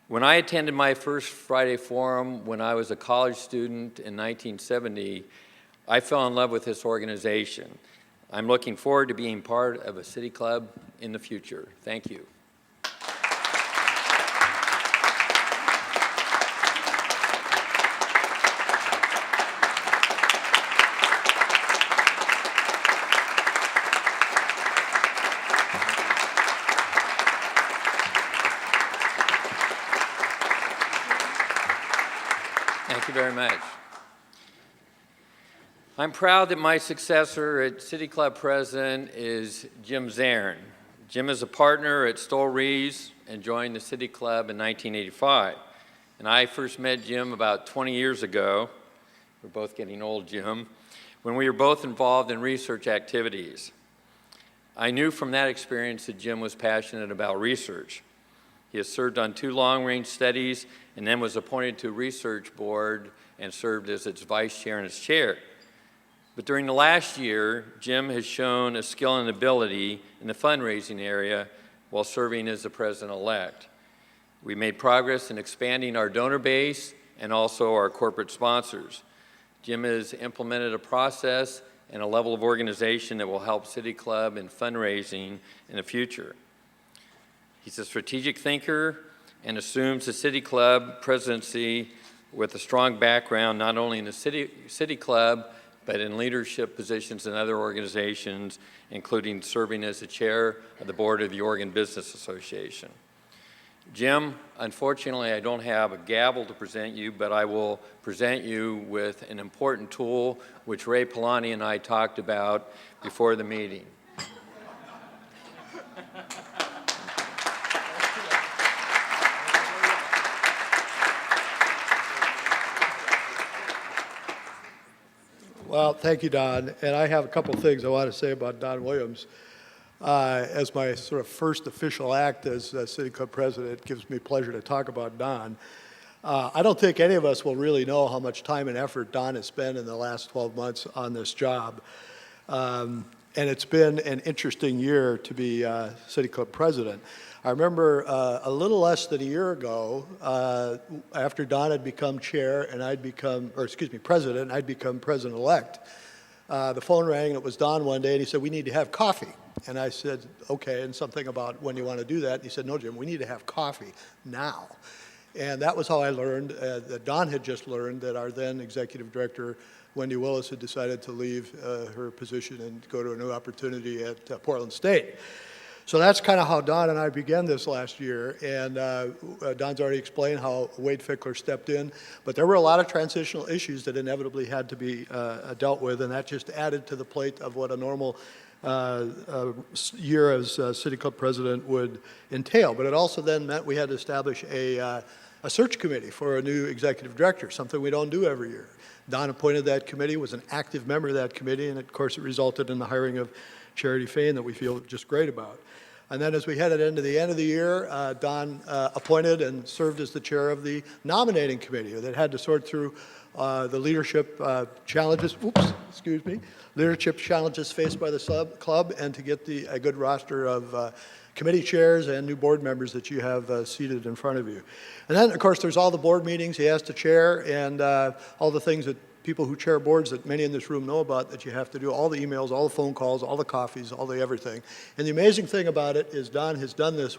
Speaker 1: When I attended my first Friday Forum when I was a college student in 1970, I fell in love with this organization. I'm looking forward to being part of a City Club in the future. Thank you. Thank you very much. I'm proud that my successor at City Club President is Jim Zarin. Jim is a partner at Stoll Reeves and joined the City Club in 1985. And I first met Jim about 20 years ago. We're both getting old, Jim, when we were both involved in research activities. I knew from that experience that Jim was passionate about research. He has served on 2 long-range studies and then was appointed to a research board and served as its vice chair and its chair. But during the last year, Jim has shown a skill and ability in the fundraising area while serving as the president-elect. We made progress in expanding our donor base and also our corporate sponsors. Jim has implemented a process and a level of organization that will help City Club in fundraising in the future. He's a strategic thinker and assumes the City Club presidency with a strong background not only in the City Club, but in leadership positions in other organizations, including serving as the chair of the board of the Oregon Business Association. Jim, unfortunately, I don't have a gavel to present you, but I will present you with an important tool which Ray Polani and I talked about before the meeting.
Speaker 5: Well, thank you, Don. And I have a couple things I want to say about Don Williams. As my sort of first official act as City Club president, it gives me pleasure to talk about Don. I don't think any of us will really know how much time and effort Don has spent in the last 12 months on this job. And it's been an interesting year to be City Club president. I remember a little less than a year ago, after Don had become chair and president, and I'd become president-elect, the phone rang and it was Don one day and he said, "We need to have coffee." And I said, "Okay," and something about when you want to do that. And he said, "No, Jim, we need to have coffee now." And that was how I learned, that Don had just learned that our then executive director, Wendy Willis, had decided to leave her position and go to a new opportunity at Portland State. So that's kind of how Don and I began this last year, and Don's already explained how Wade Fickler stepped in, but there were a lot of transitional issues that inevitably had to be dealt with, and that just added to the plate of what a normal year as City Club president would entail. But it also then meant we had to establish a search committee for a new executive director, something we don't do every year. Don appointed that committee, was an active member of that committee, and of course it resulted in the hiring of Charity Fain that we feel just great about. And then as we headed into the end of the year, Don appointed and served as the chair of the nominating committee that had to sort through the leadership challenges, leadership challenges faced by the club, and to get a good roster of committee chairs and new board members that you have seated in front of you. And then, of course, there's all the board meetings he has to chair, and all the things that people who chair boards that many in this room know about that you have to do, all the emails, all the phone calls, all the coffees, all the everything. And the amazing thing about it is Don has done this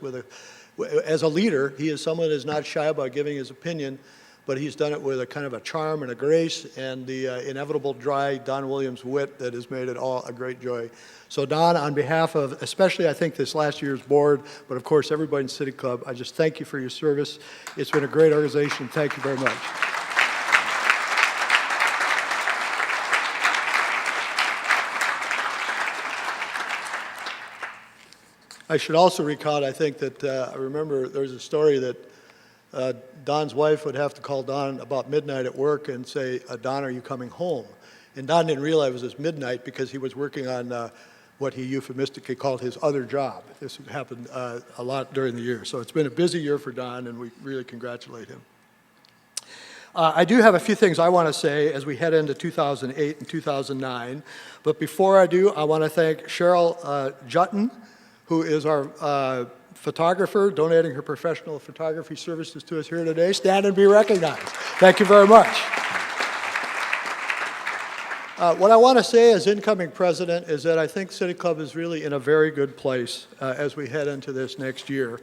Speaker 5: as a leader. He is someone that is not shy about giving his opinion, but he's done it with a kind of a charm and a grace and the inevitable dry Don Williams wit that has made it all a great joy. So Don, on behalf of especially I think this last year's board, but of course everybody in City Club, I just thank you for your service. It's been a great organization. Thank you very much. I should also recount, I think that I remember there was a story that Don's wife would have to call Don about midnight at work and say, Don, are you coming home? And Don didn't realize it was midnight because he was working on what he euphemistically called his other job. This happened a lot during the year. So it's been a busy year for Don, and we really congratulate him. I do have a few things I want to say as we head into 2008 and 2009. But before I do, I want to thank Cheryl Jutton, who is our photographer, donating her professional photography services to us here today. Stand and be recognized. Thank you very much. What I want to say as incoming president is that I think City Club is really in a very good place as we head into this next year.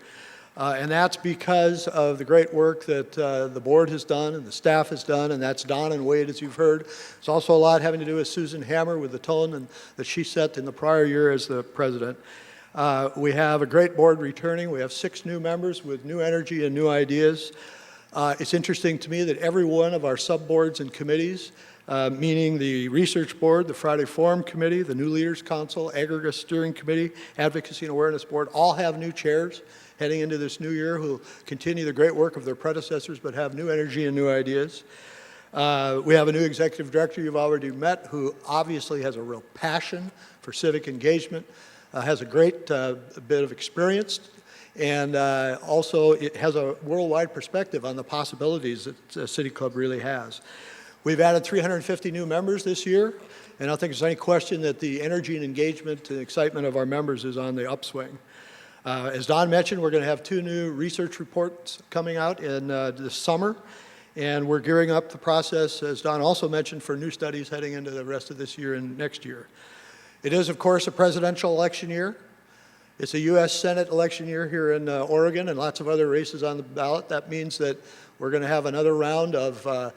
Speaker 5: And that's because of the great work that the board has done and the staff has done, and that's Don and Wade, as you've heard. It's also a lot having to do with Susan Hammer with the tone that she set in the prior year as the president. We have a great board returning. We have 6 new members with new energy and new ideas. It's interesting to me that every one of our sub-boards and committees, meaning the Research Board, the Friday Forum Committee, the New Leaders Council, Aggregate Steering Committee, Advocacy and Awareness Board, all have new chairs heading into this new year who continue the great work of their predecessors but have new energy and new ideas. We have a new executive director you've already met who obviously has a real passion for civic engagement, has a great bit of experience, and also it has a worldwide perspective on the possibilities that City Club really has. We've added 350 new members this year, and I don't think there's any question that the energy and engagement and excitement of our members is on the upswing. As Don mentioned, we're going to have 2 new research reports coming out in this summer, and we're gearing up the process, as Don also mentioned, for new studies heading into the rest of this year and next year. It is, of course, a presidential election year. It's a U.S. Senate election year here in Oregon and lots of other races on the ballot. That means that we're going to have another round of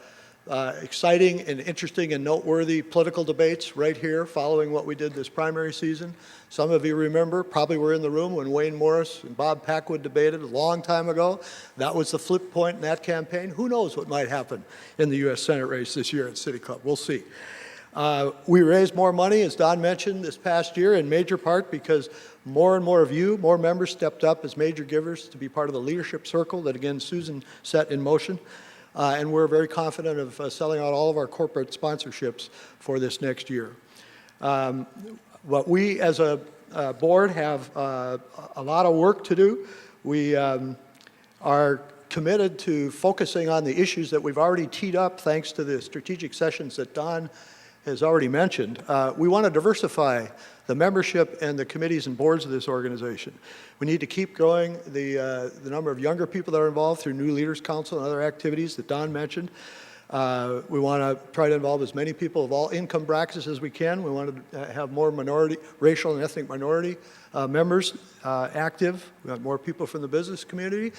Speaker 5: exciting and interesting and noteworthy political debates right here following what we did this primary season. Some of you remember, probably were in the room when Wayne Morris and Bob Packwood debated a long time ago. That was the flip point in that campaign. Who knows what might happen in the U.S. Senate race this year at City Club? We'll see. We raised more money, as Don mentioned, this past year in major part because more and more of you, more members stepped up as major givers to be part of the leadership circle that, again, Susan set in motion. And we're very confident of selling out all of our corporate sponsorships for this next year. But we, as a board, have a lot of work to do. We are committed to focusing on the issues that we've already teed up thanks to the strategic sessions that Don has already mentioned. We want to diversify the membership and the committees and boards of this organization. We need to keep growing the number of younger people that are involved through New Leaders Council and other activities that Don mentioned. We want to try to involve as many people of all income brackets as we can. We want to have more minority, racial and ethnic minority members active. We want more people from the business community.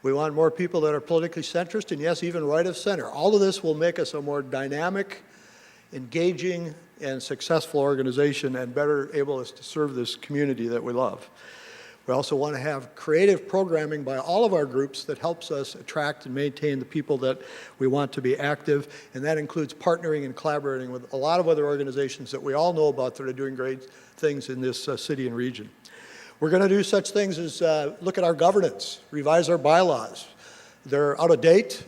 Speaker 5: We want more people that are politically centrist and, yes, even right of center. All of this will make us a more dynamic, engaging, and successful organization and better able to serve this community that we love. We also want to have creative programming by all of our groups that helps us attract and maintain the people that we want to be active, and that includes partnering and collaborating with a lot of other organizations that we all know about that are doing great things in this city and region. We're going to do such things as look at our governance, revise our bylaws. They're out of date.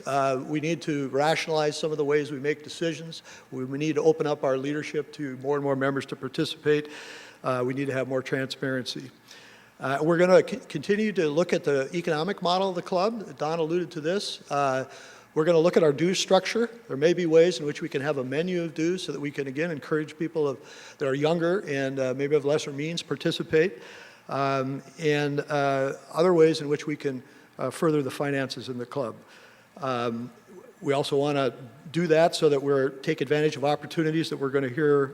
Speaker 5: We need to rationalize some of the ways we make decisions. We need to open up our leadership to more and more members to participate. We need to have more transparency. We're going to continue to look at the economic model of the club. Don alluded to this. We're going to look at our dues structure. There may be ways in which we can have a menu of dues so that we can, again, encourage people that are younger and maybe have lesser means participate, and other ways in which we can further the finances in the club. We also want to do that so that we're take advantage of opportunities that we're going to hear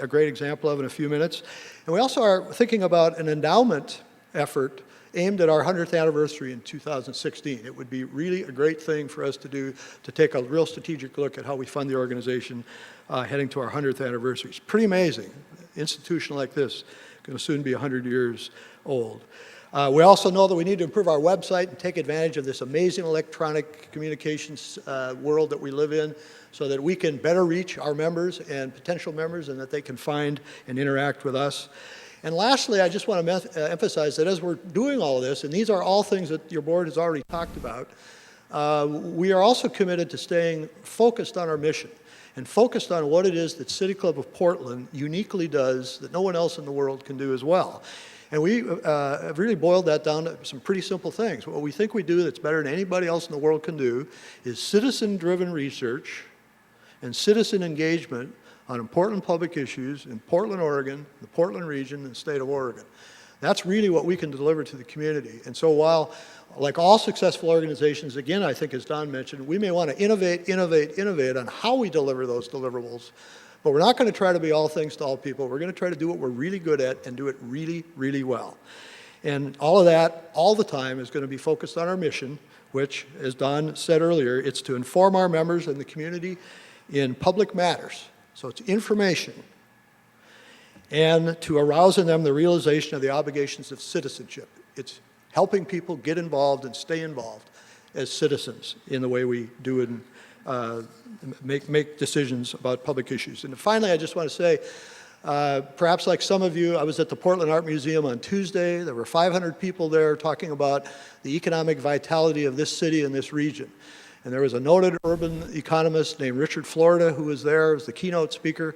Speaker 5: a great example of in a few minutes. And we also are thinking about an endowment effort aimed at our 100th anniversary in 2016. It would be really a great thing for us to do, to take a real strategic look at how we fund the organization heading to our 100th anniversary. It's pretty amazing. An institution like this going to soon be 100 years old. We also know that we need to improve our website and take advantage of this amazing electronic communications world that we live in so that we can better reach our members and potential members and that they can find and interact with us. And lastly, I just want to emphasize that as we're doing all of this, and these are all things that your board has already talked about, we are also committed to staying focused on our mission and focused on what it is that City Club of Portland uniquely does that no one else in the world can do as well. And we have really boiled that down to some pretty simple things. What we think we do that's better than anybody else in the world can do is citizen-driven research and citizen engagement on important public issues in Portland, Oregon, the Portland region, and the state of Oregon. That's really what we can deliver to the community. And so while, like all successful organizations, again, I think as Don mentioned, we may want to innovate on how we deliver those deliverables. But we're not going to try to be all things to all people. We're going to try to do what we're really good at and do it really, really well. And all of that, all the time, is going to be focused on our mission, which, as Don said earlier, it's to inform our members and the community in public matters. So it's information. And to arouse in them the realization of the obligations of citizenship. It's helping people get involved and stay involved as citizens in the way we do it and make decisions about public issues. And finally, I just want to say, perhaps like some of you, I was at the Portland Art Museum on Tuesday. There were 500 people there talking about the economic vitality of this city and this region. And there was a noted urban economist named Richard Florida who was there as the keynote speaker.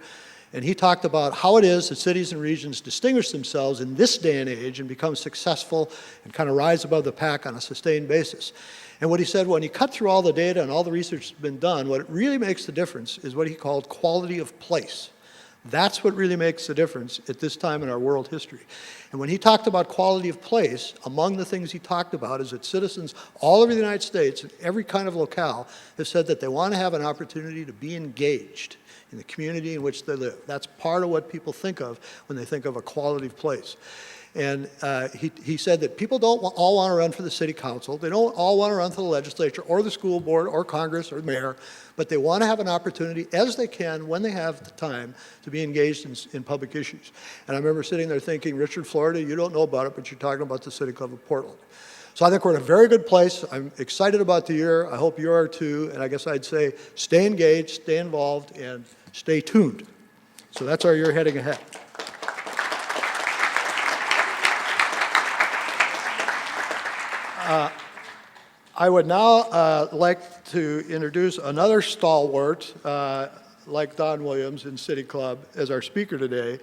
Speaker 5: And he talked about how it is that cities and regions distinguish themselves in this day and age and become successful and kind of rise above the pack on a sustained basis. And what he said, when you cut through all the data and all the research that's been done, what really makes the difference is what he called quality of place. That's what really makes the difference at this time in our world history. And when he talked about quality of place, among the things he talked about is that citizens all over the United States, in every kind of locale, have said that they want to have an opportunity to be engaged in the community in which they live. That's part of what people think of when they think of a quality of place. And he said that people don't all want to run for the city council. They don't all want to run for the legislature or the school board or Congress or mayor, but they want to have an opportunity as they can when they have the time to be engaged in public issues. And I remember sitting there thinking, Richard Florida, you don't know about it, but you're talking about the City Club of Portland. So I think we're in a very good place. I'm excited about the year. I hope you are too. And I guess I'd say stay engaged, stay involved, and stay tuned. So that's our year heading ahead. I would now like to introduce another stalwart, like Don Williams in City Club, as our speaker today.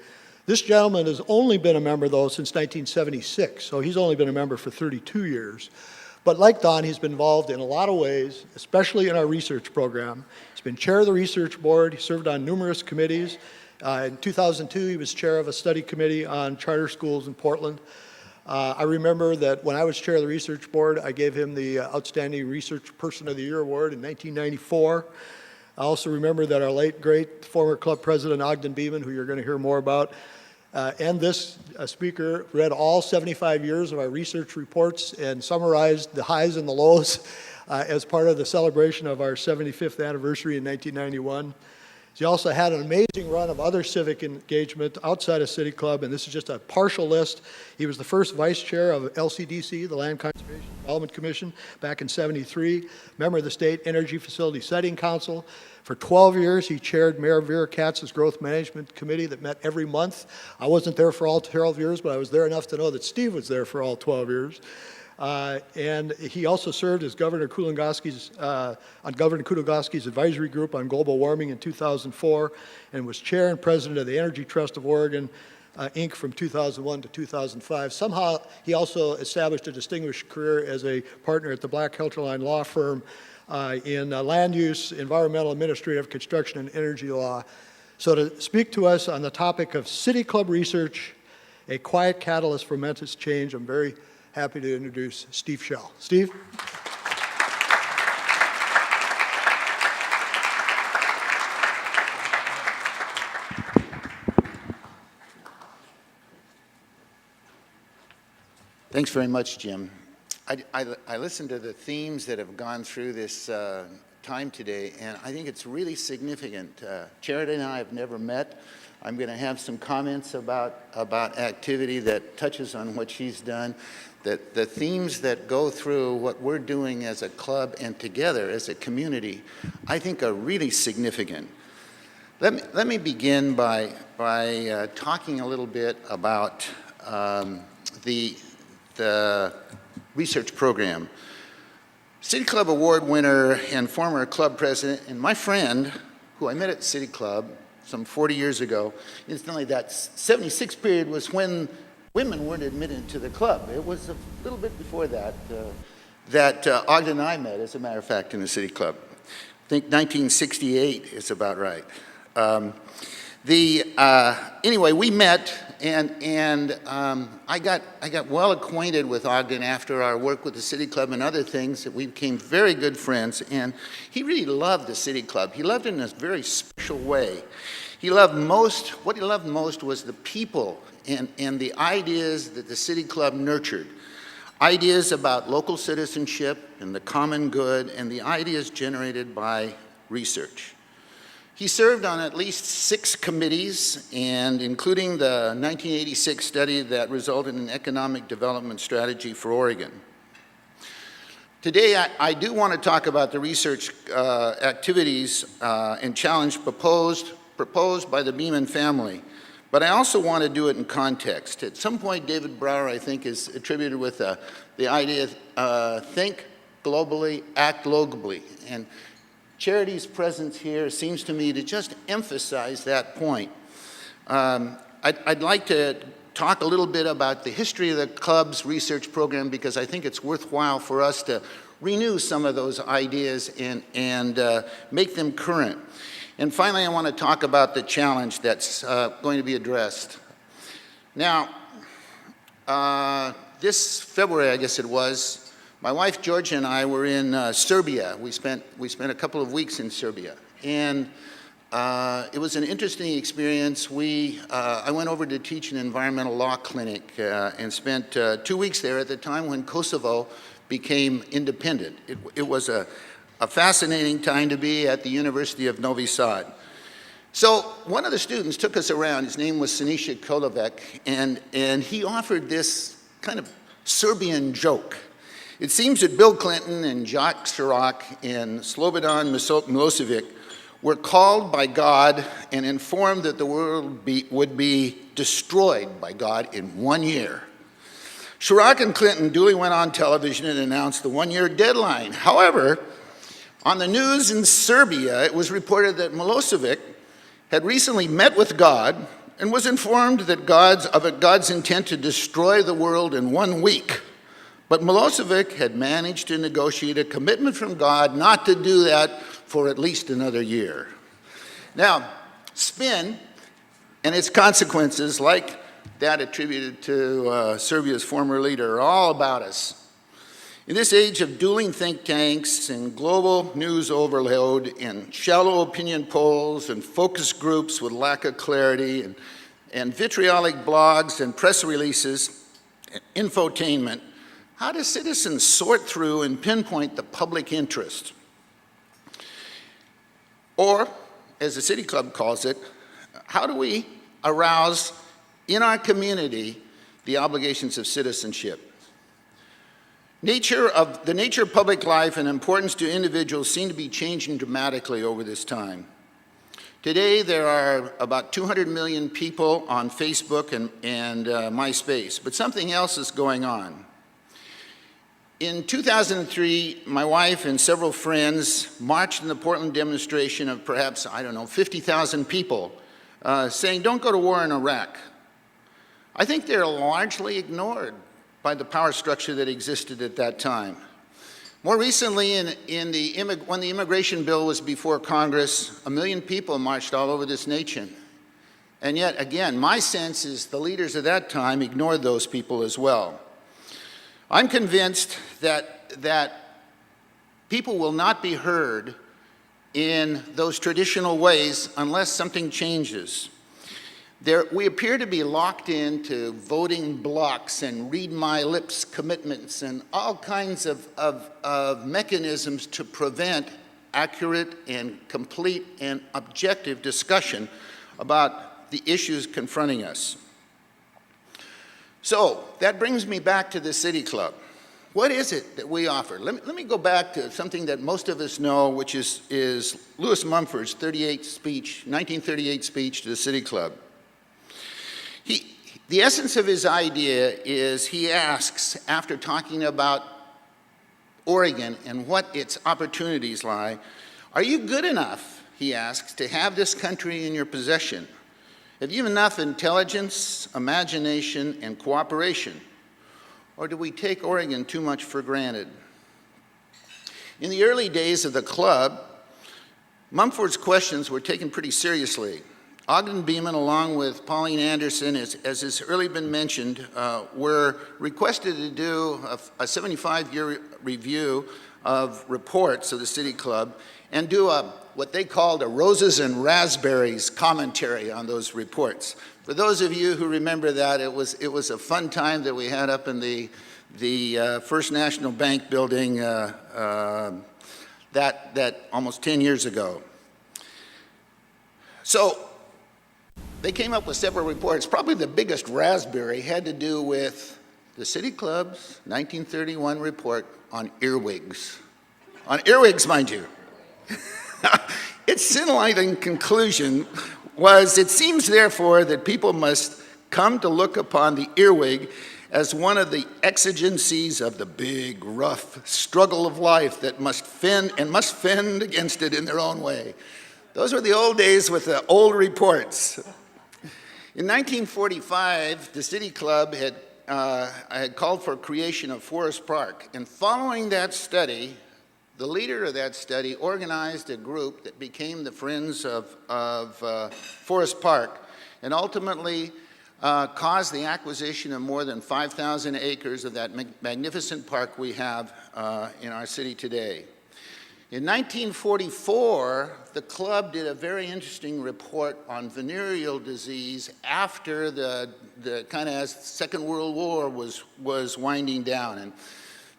Speaker 5: This gentleman has only been a member, though, since 1976, so he's only been a member for 32 years. But like Don, he's been involved in a lot of ways, especially in our research program. He's been chair of the research board. He served on numerous committees. In 2002, he was chair of a study committee on charter schools in Portland. I remember that when I was chair of the research board, I gave him the Outstanding Research Person of the Year award in 1994. I also remember that our late, great former club president, Ogden Beeman, who you're going to hear more about, and this speaker read all 75 years of our research reports and summarized the highs and the lows as part of the celebration of our 75th anniversary in 1991. He also had an amazing run of other civic engagement outside of City Club, and this is just a partial list. He was the first vice chair of LCDC, the Land Conservation Development Commission, back in '73, member of the State Energy Facility Setting Council. For 12 years, he chaired Mayor Vera Katz's Growth Management Committee that met every month. I wasn't there for all 12 years, but I was there enough to know that Steve was there for all 12 years. And he also served as Governor Kulongoski's, on Governor Kulongoski's advisory group on global warming in 2004, and was chair and president of the Energy Trust of Oregon, Inc. from 2001 to 2005. Somehow, he also established a distinguished career as a partner at the Black Helterline law firm in land use, environmental, administrative, construction, and energy law. So to speak to us on the topic of City Club research, a quiet catalyst for momentous change, I'm very happy to introduce Steve Schell. Steve?
Speaker 6: Thanks very much, Jim. I listened to the themes that have gone through this time today, and I think it's really significant. Charity and I have never met. I'm going to have some comments about activity that touches on what she's done. The themes that go through what we're doing as a club and together as a community, I think are really significant. Let me begin by talking a little bit about the research program. City Club Award winner and former club president, and my friend, who I met at City Club some 40 years ago. Incidentally, that 76 period was when women weren't admitted to the club. It was a little bit before that, Ogden and I met, as a matter of fact, in the City Club. I think 1968 is about right. Anyway, we met, and I got well acquainted with Ogden after our work with the City Club and other things. That we became very good friends, and he really loved the City Club. He loved it in a very special way. What he loved most was the people and the ideas that the City Club nurtured. Ideas about local citizenship and the common good, and the ideas generated by research. He served on at least 6 committees, and including the 1986 study that resulted in an economic development strategy for Oregon. Today, I do want to talk about the research activities and challenge proposed by the Beeman family, but I also want to do it in context. At some point, David Brower, I think, is attributed with the idea of think globally, act locally. And Charity's presence here seems to me to just emphasize that point. I'd like to talk a little bit about the history of the club's research program, because I think it's worthwhile for us to renew some of those ideas and make them current. And finally, I want to talk about the challenge that's going to be addressed. Now, this February, I guess it was, my wife Georgia and I were in Serbia. We spent a couple of weeks in Serbia, and it was an interesting experience. I went over to teach an environmental law clinic and spent 2 weeks there at the time when Kosovo became independent. It was a fascinating time to be at the University of Novi Sad. So one of the students took us around. His name was Siniša Kolovec, and he offered this kind of Serbian joke. It seems that Bill Clinton and Jacques Chirac and Slobodan Milosevic were called by God and informed that the world would be destroyed by God in 1 year. Chirac and Clinton duly went on television and announced the 1-year deadline. However, on the news in Serbia, it was reported that Milosevic had recently met with God and was informed that God's intent to destroy the world in 1 week. But Milosevic had managed to negotiate a commitment from God not to do that for at least another year. Now, spin and its consequences, like that attributed to Serbia's former leader, are all about us. In this age of dueling think tanks and global news overload and shallow opinion polls and focus groups with lack of clarity and vitriolic blogs and press releases and infotainment, how do citizens sort through and pinpoint the public interest? Or as the City Club calls it, how do we arouse in our community the obligations of citizenship? The nature of public life and importance to individuals seem to be changing dramatically over this time. Today, there are about 200 million people on Facebook and MySpace, but something else is going on. In 2003, my wife and several friends marched in the Portland demonstration of perhaps, 50,000 people saying, "Don't go to war in Iraq." I think they're largely ignored by the power structure that existed at that time. More recently, when the immigration bill was before Congress, 1 million people marched all over this nation. And yet, again, my sense is the leaders of that time ignored those people as well. I'm convinced that people will not be heard in those traditional ways unless something changes. We appear to be locked into voting blocks and read my lips commitments and all kinds of mechanisms to prevent accurate and complete and objective discussion about the issues confronting us. So that brings me back to the City Club. What is it that we offer? Let me go back to something that most of us know, which is Lewis Mumford's 1938 speech to the City Club. The essence of his idea is he asks, after talking about Oregon and what its opportunities lie, are you good enough, he asks, to have this country in your possession? Have you enough intelligence, imagination, and cooperation? Or do we take Oregon too much for granted? In the early days of the club, Mumford's questions were taken pretty seriously. Ogden Beeman, along with Pauline Anderson, as has earlier been mentioned, were requested to do a 75-year review of reports of the City Club and do what they called a roses and raspberries commentary on those reports. For those of you who remember that, it was a fun time that we had up in the First National Bank building that almost 10 years ago. So they came up with several reports. Probably the biggest raspberry had to do with the City Club's 1931 report on earwigs. On earwigs, mind you. Its scintillating conclusion was, it seems therefore that people must come to look upon the earwig as one of the exigencies of the big, rough struggle of life that must fend against it in their own way. Those were the old days with the old reports. In 1945, the City Club had called for creation of Forest Park, and following that study, the leader of that study organized a group that became the Friends of Forest Park, and ultimately caused the acquisition of more than 5,000 acres of that magnificent park we have in our city today. In 1944, the club did a very interesting report on venereal disease after the kind of as Second World War was winding down. And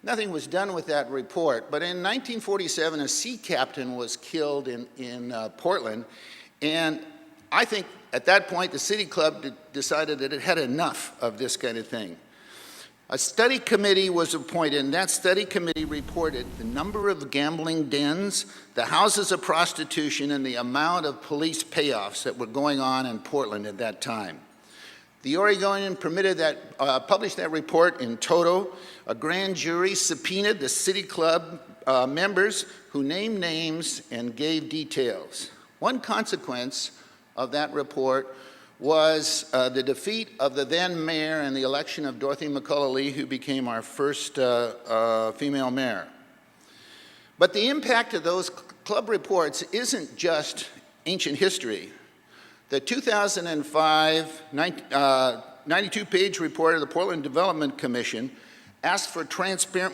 Speaker 6: nothing was done with that report. But in 1947, a sea captain was killed in Portland. And I think at that point, the City Club decided that it had enough of this kind of thing. A study committee was appointed, and that study committee reported the number of gambling dens, the houses of prostitution, and the amount of police payoffs that were going on in Portland at that time. The Oregonian published that report in toto. A grand jury subpoenaed the City Club members who named names and gave details. One consequence of that report was the defeat of the then mayor and the election of Dorothy McCullough Lee, who became our first female mayor. But the impact of those club reports isn't just ancient history. The 2005 92-page report of the Portland Development Commission asked for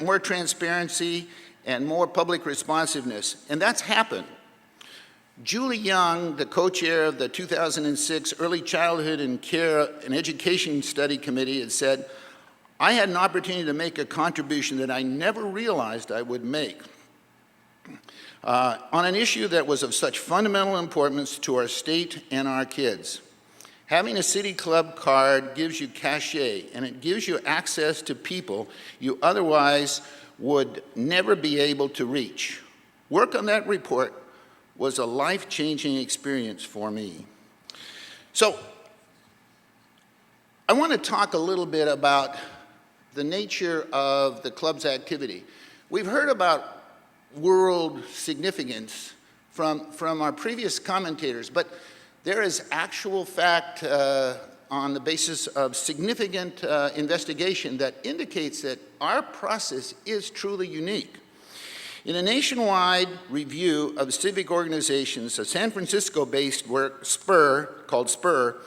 Speaker 6: more transparency and more public responsiveness, and that's happened. Julie Young, the co-chair of the 2006 Early Childhood and Care and Education Study Committee, had said, I had an opportunity to make a contribution that I never realized I would make. on an issue that was of such fundamental importance to our state and our kids. Having a City Club card gives you cachet, and it gives you access to people you otherwise would never be able to reach. Work on that report was a life-changing experience for me. So, I want to talk a little bit about the nature of the club's activity. We've heard about world significance from our previous commentators, but there is actual fact on the basis of significant investigation that indicates that our process is truly unique. In a nationwide review of civic organizations, a San Francisco-based called Spur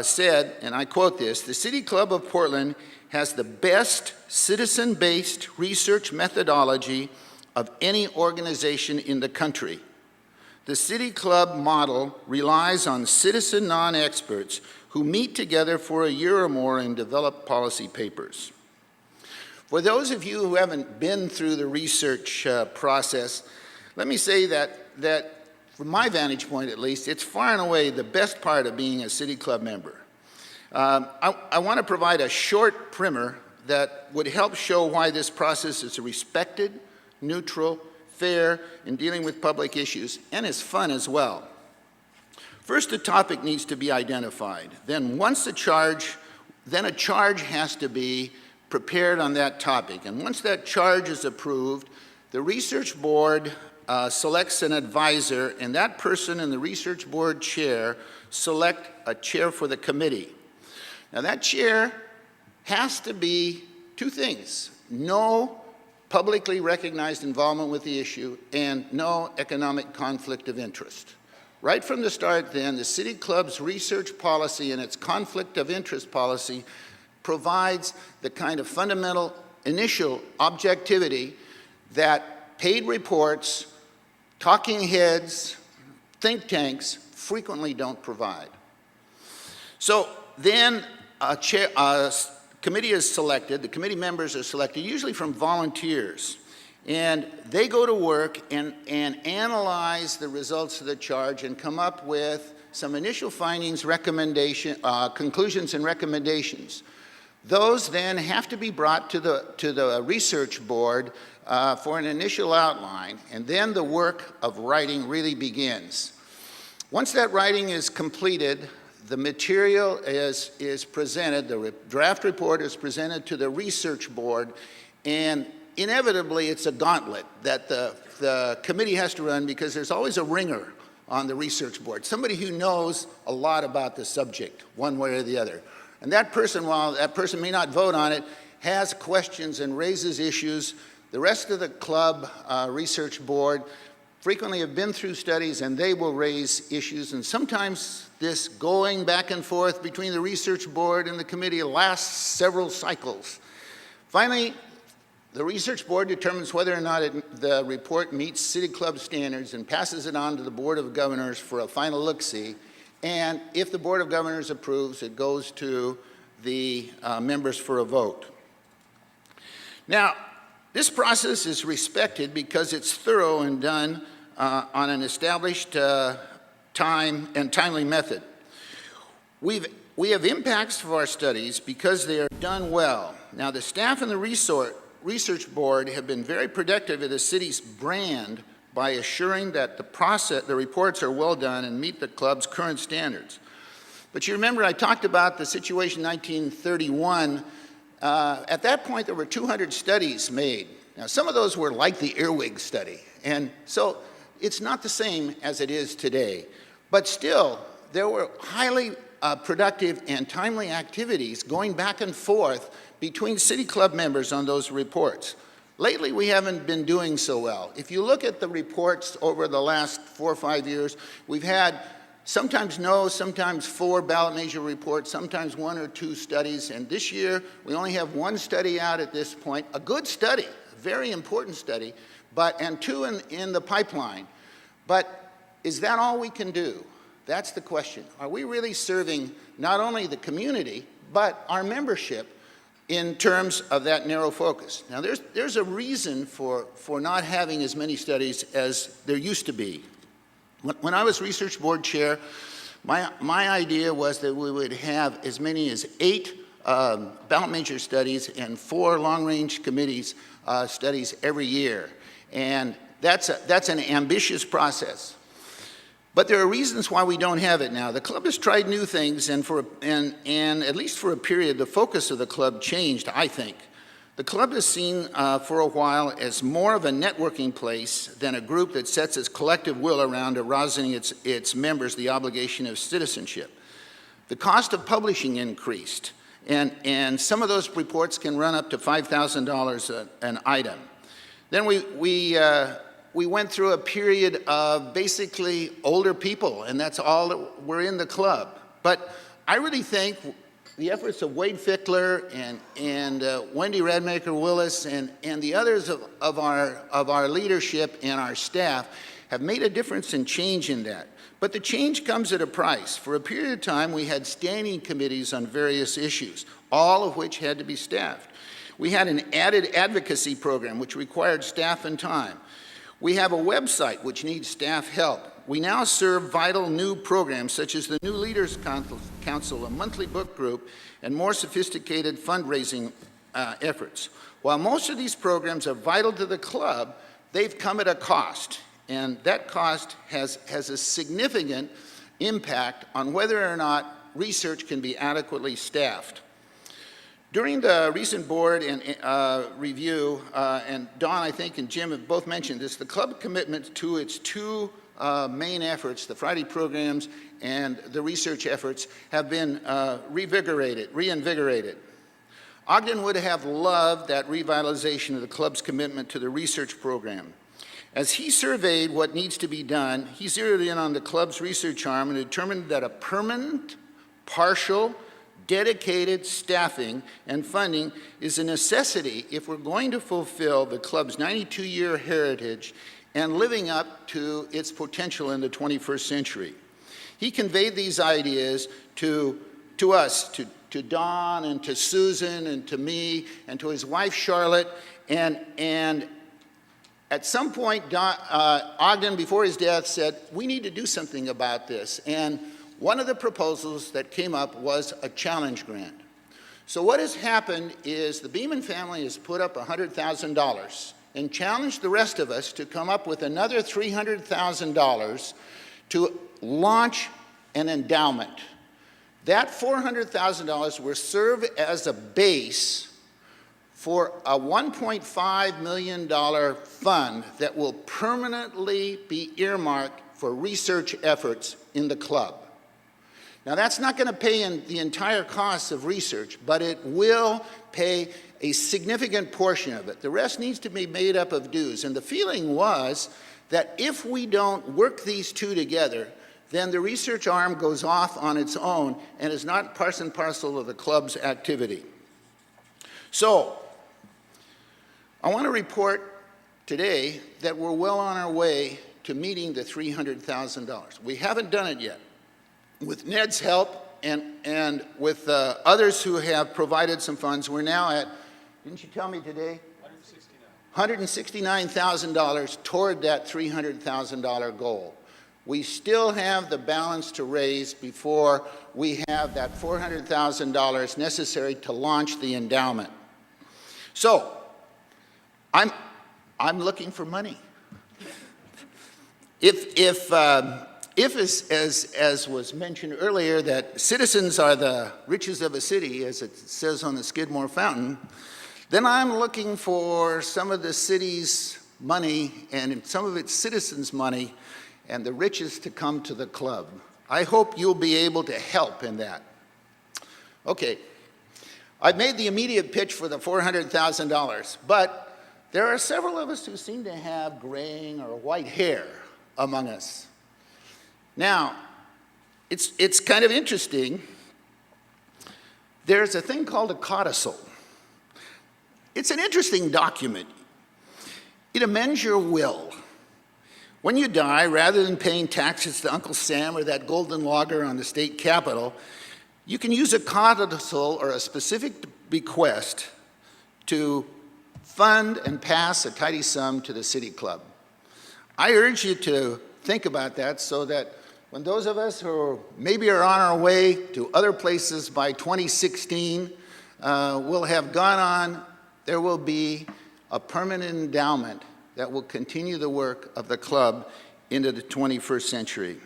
Speaker 6: said, and I quote this, "The City Club of Portland has the best citizen-based research methodology of any organization in the country. The City Club model relies on citizen non-experts who meet together for a year or more and develop policy papers." For those of you who haven't been through the research process, let me say that from my vantage point at least, it's far and away the best part of being a City Club member. I want to provide a short primer that would help show why this process is respected, neutral, fair in dealing with public issues, and is fun as well. First, a topic needs to be identified. Then a charge has to be prepared on that topic. And once that charge is approved, the research board selects an advisor, and that person and the research board chair select a chair for the committee. Now that chair has to be two things: no publicly recognized involvement with the issue, and no economic conflict of interest. Right from the start then, the City Club's research policy and its conflict of interest policy provides the kind of fundamental initial objectivity that paid reports, talking heads, think tanks frequently don't provide. So then a committee is selected, the committee members are selected, usually from volunteers, and they go to work and analyze the results of the charge and come up with some initial findings, conclusions and recommendations. Those then have to be brought to the research board for an initial outline, and then the work of writing really begins. Once that writing is completed, the material is presented, the draft report is presented to the research board, and inevitably it's a gauntlet that the committee has to run, because there's always a ringer on the research board, somebody who knows a lot about the subject, one way or the other. And that person, while that person may not vote on it, has questions and raises issues. The rest of the club research board frequently have been through studies, and they will raise issues, and sometimes this going back and forth between the research board and the committee lasts several cycles. Finally, the research board determines whether or not the report meets City Club standards and passes it on to the Board of Governors for a final look-see, and if the Board of Governors approves, it goes to the members for a vote. Now, this process is respected because it's thorough and done on an established timely method. We have impacts for our studies because they are done well. Now, the staff and the research board have been very protective of the city's brand by assuring that the reports are well done and meet the club's current standards. But you remember I talked about the situation in 1931. At that point, there were 200 studies made. Now, some of those were like the earwig study, and so it's not the same as it is today. But still, there were highly productive and timely activities going back and forth between City Club members on those reports. Lately, we haven't been doing so well. If you look at the reports over the last 4 or 5 years, we've had sometimes 4 ballot measure reports, sometimes 1 or 2 studies, and this year we only have 1 study out at this point, a good study, a very important study, and 2 in the pipeline. But is that all we can do? That's the question. Are we really serving not only the community, but our membership in terms of that narrow focus. Now, there's a reason for not having as many studies as there used to be. When I was research board chair, my idea was that we would have as many as 8 ballot measure studies and 4 long-range committees studies every year. And that's an ambitious process. But there are reasons why we don't have it now. The club has tried new things, and at least for a period, the focus of the club changed, I think. The club is seen for a while as more of a networking place than a group that sets its collective will around arousing its members the obligation of citizenship. The cost of publishing increased, and some of those reports can run up to $5,000 an item. Then we went through a period of basically older people, and that's all that were in the club. But I really think the efforts of Wade Fickler and Wendy Radmacher-Willis and the others of our leadership and our staff have made a difference and change in that. But the change comes at a price. For a period of time, we had standing committees on various issues, all of which had to be staffed. We had an added advocacy program, which required staff and time. We have a website which needs staff help. We now serve vital new programs such as the New Leaders Council, a monthly book group, and more sophisticated fundraising efforts. While most of these programs are vital to the club, they've come at a cost, and that cost has a significant impact on whether or not research can be adequately staffed. During the recent board and review, and Don, I think, and Jim have both mentioned this, the club commitment to its 2 main efforts, the Friday programs and the research efforts, have been reinvigorated. Ogden would have loved that revitalization of the club's commitment to the research program. As he surveyed what needs to be done, he zeroed in on the club's research arm and determined that a permanent, partial, dedicated staffing and funding is a necessity if we're going to fulfill the club's 92-year heritage and living up to its potential in the 21st century. He conveyed these ideas to us, to Don and to Susan and to me and to his wife Charlotte, and at some point Ogden, before his death, said, we need to do something about this. And one of the proposals that came up was a challenge grant. So what has happened is the Beeman family has put up $100,000 and challenged the rest of us to come up with another $300,000 to launch an endowment. That $400,000 will serve as a base for a $1.5 million fund that will permanently be earmarked for research efforts in the club. Now, that's not going to pay in the entire cost of research, but it will pay a significant portion of it. The rest needs to be made up of dues. And the feeling was that if we don't work these 2 together, then the research arm goes off on its own and is not part and parcel of the club's activity. So, I want to report today that we're well on our way to meeting the $300,000. We haven't done it yet. With Ned's help and with others who have provided some funds, we're now at, didn't you tell me today? $169,000 toward that $300,000 goal. We still have the balance to raise before we have that $400,000 necessary to launch the endowment. So, I'm looking for money. If as was mentioned earlier, that citizens are the riches of a city, as it says on the Skidmore Fountain, then I'm looking for some of the city's money and some of its citizens' money and the riches to come to the club. I hope you'll be able to help in that. Okay, I've made the immediate pitch for the $400,000, but there are several of us who seem to have graying or white hair among us. Now, it's kind of interesting. There's a thing called a codicil. It's an interesting document. It amends your will. When you die, rather than paying taxes to Uncle Sam or that golden logger on the state capitol, you can use a codicil or a specific bequest to fund and pass a tidy sum to the City Club. I urge you to think about that so that when those of us who maybe are on our way to other places by 2016 will have gone on, there will be a permanent endowment that will continue the work of the club into the 21st century.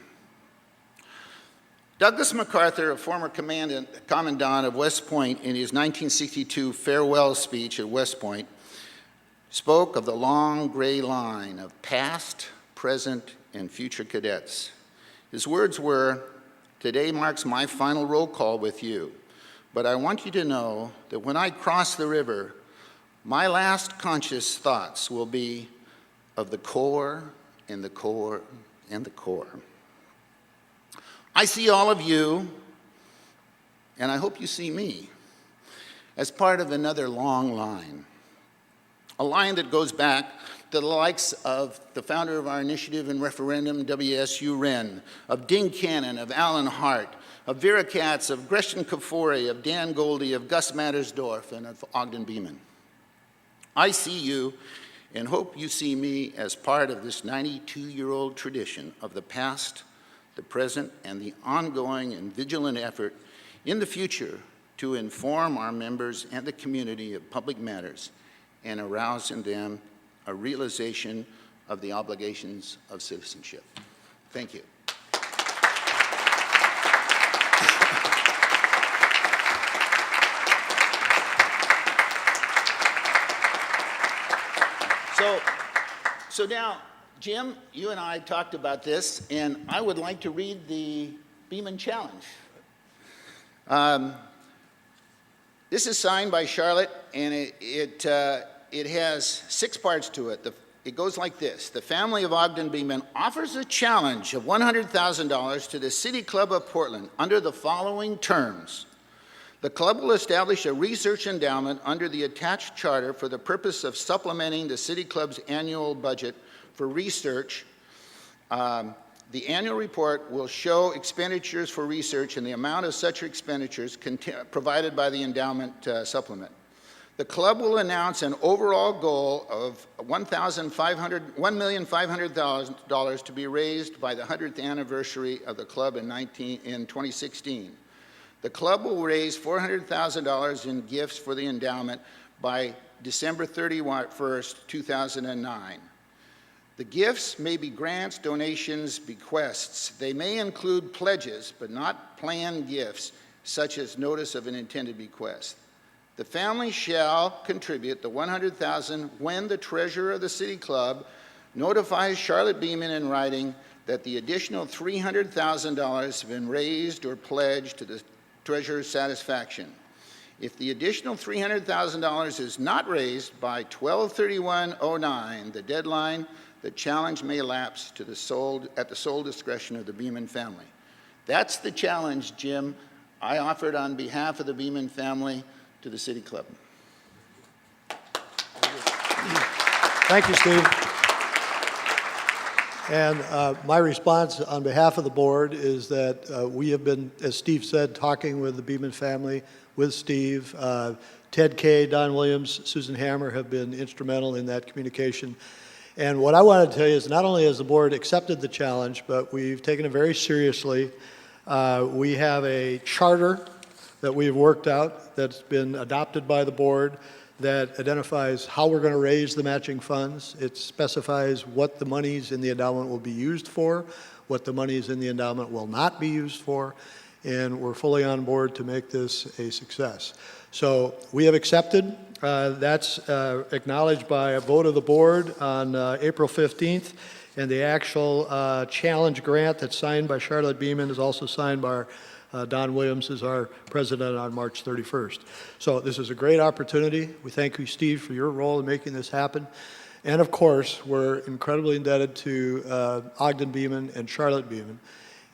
Speaker 6: Douglas MacArthur, a former commandant of West Point, in his 1962 farewell speech at West Point, spoke of the long gray line of past, present, and future cadets. His words were, "Today marks my final roll call with you, but I want you to know that when I cross the river, my last conscious thoughts will be of the Corps and the Corps and the Corps." I see all of you, and I hope you see me, as part of another long line. A line that goes back to the likes of the founder of our initiative and referendum, WSU Wren, of Ding Cannon, of Alan Hart, of Vera Katz, of Gretchen Kafori, of Dan Goldie, of Gus Mattersdorf, and of Ogden Beeman. I see you and hope you see me as part of this 92-year-old tradition of the past, the present, and the ongoing and vigilant effort in the future to inform our members and the community of public matters and arouse in them a realization of the obligations of citizenship. Thank you. So now, Jim, you and I talked about this, and I would like to read the Beeman Challenge. This is signed by Charlotte, and it has 6 parts to it. It goes like this. The family of Ogden Beeman offers a challenge of $100,000 to the City Club of Portland under the following terms. The club will establish a research endowment under the attached charter for the purpose of supplementing the City Club's annual budget for research. The annual report will show expenditures for research and the amount of such expenditures provided by the endowment supplement. The club will announce an overall goal of $1,500,000 to be raised by the 100th anniversary of the club in 2016. The club will raise $400,000 in gifts for the endowment by December 31st, 2009. The gifts may be grants, donations, bequests. They may include pledges, but not planned gifts, such as notice of an intended bequest. The family shall contribute the $100,000 when the treasurer of the City Club notifies Charlotte Beeman in writing that the additional $300,000 has been raised or pledged to the treasurer's satisfaction. If the additional $300,000 is not raised by 12/31/09, the deadline, the challenge may lapse to at the sole discretion of the Beeman family. That's the challenge, Jim, I offered on behalf of the Beeman family to the City Club.
Speaker 5: Thank you, Steve. And my response on behalf of the board is that we have been, as Steve said, talking with the Beeman family, with Steve. Ted Kay, Don Williams, Susan Hammer have been instrumental in that communication. And what I want to tell you is not only has the board accepted the challenge, but we've taken it very seriously. We have a charter that we've worked out that's been adopted by the board that identifies how we're going to raise the matching funds. It specifies what the monies in the endowment will be used for, what the monies in the endowment will not be used for, and we're fully on board to make this a success. So we have accepted. That's acknowledged by a vote of the board on April 15th, and the actual challenge grant that's signed by Charlotte Beeman is also signed by Don Williams as our president on March 31st. So this is a great opportunity. We thank you, Steve, for your role in making this happen. And of course, we're incredibly indebted to Ogden Beeman and Charlotte Beeman.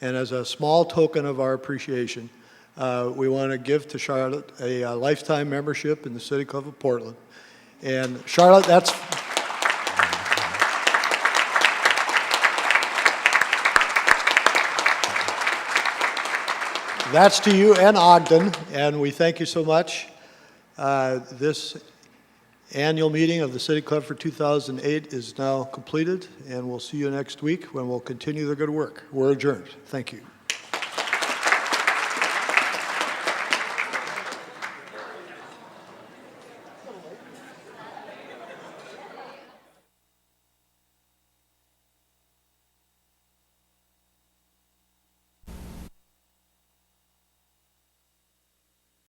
Speaker 5: And as a small token of our appreciation, we want to give to Charlotte a lifetime membership in the City Club of Portland. And Charlotte, that's to you and Ogden, and we thank you so much. This annual meeting of the City Club for 2008 is now completed, and we'll see you next week when we'll continue the good work. We're adjourned. Thank you.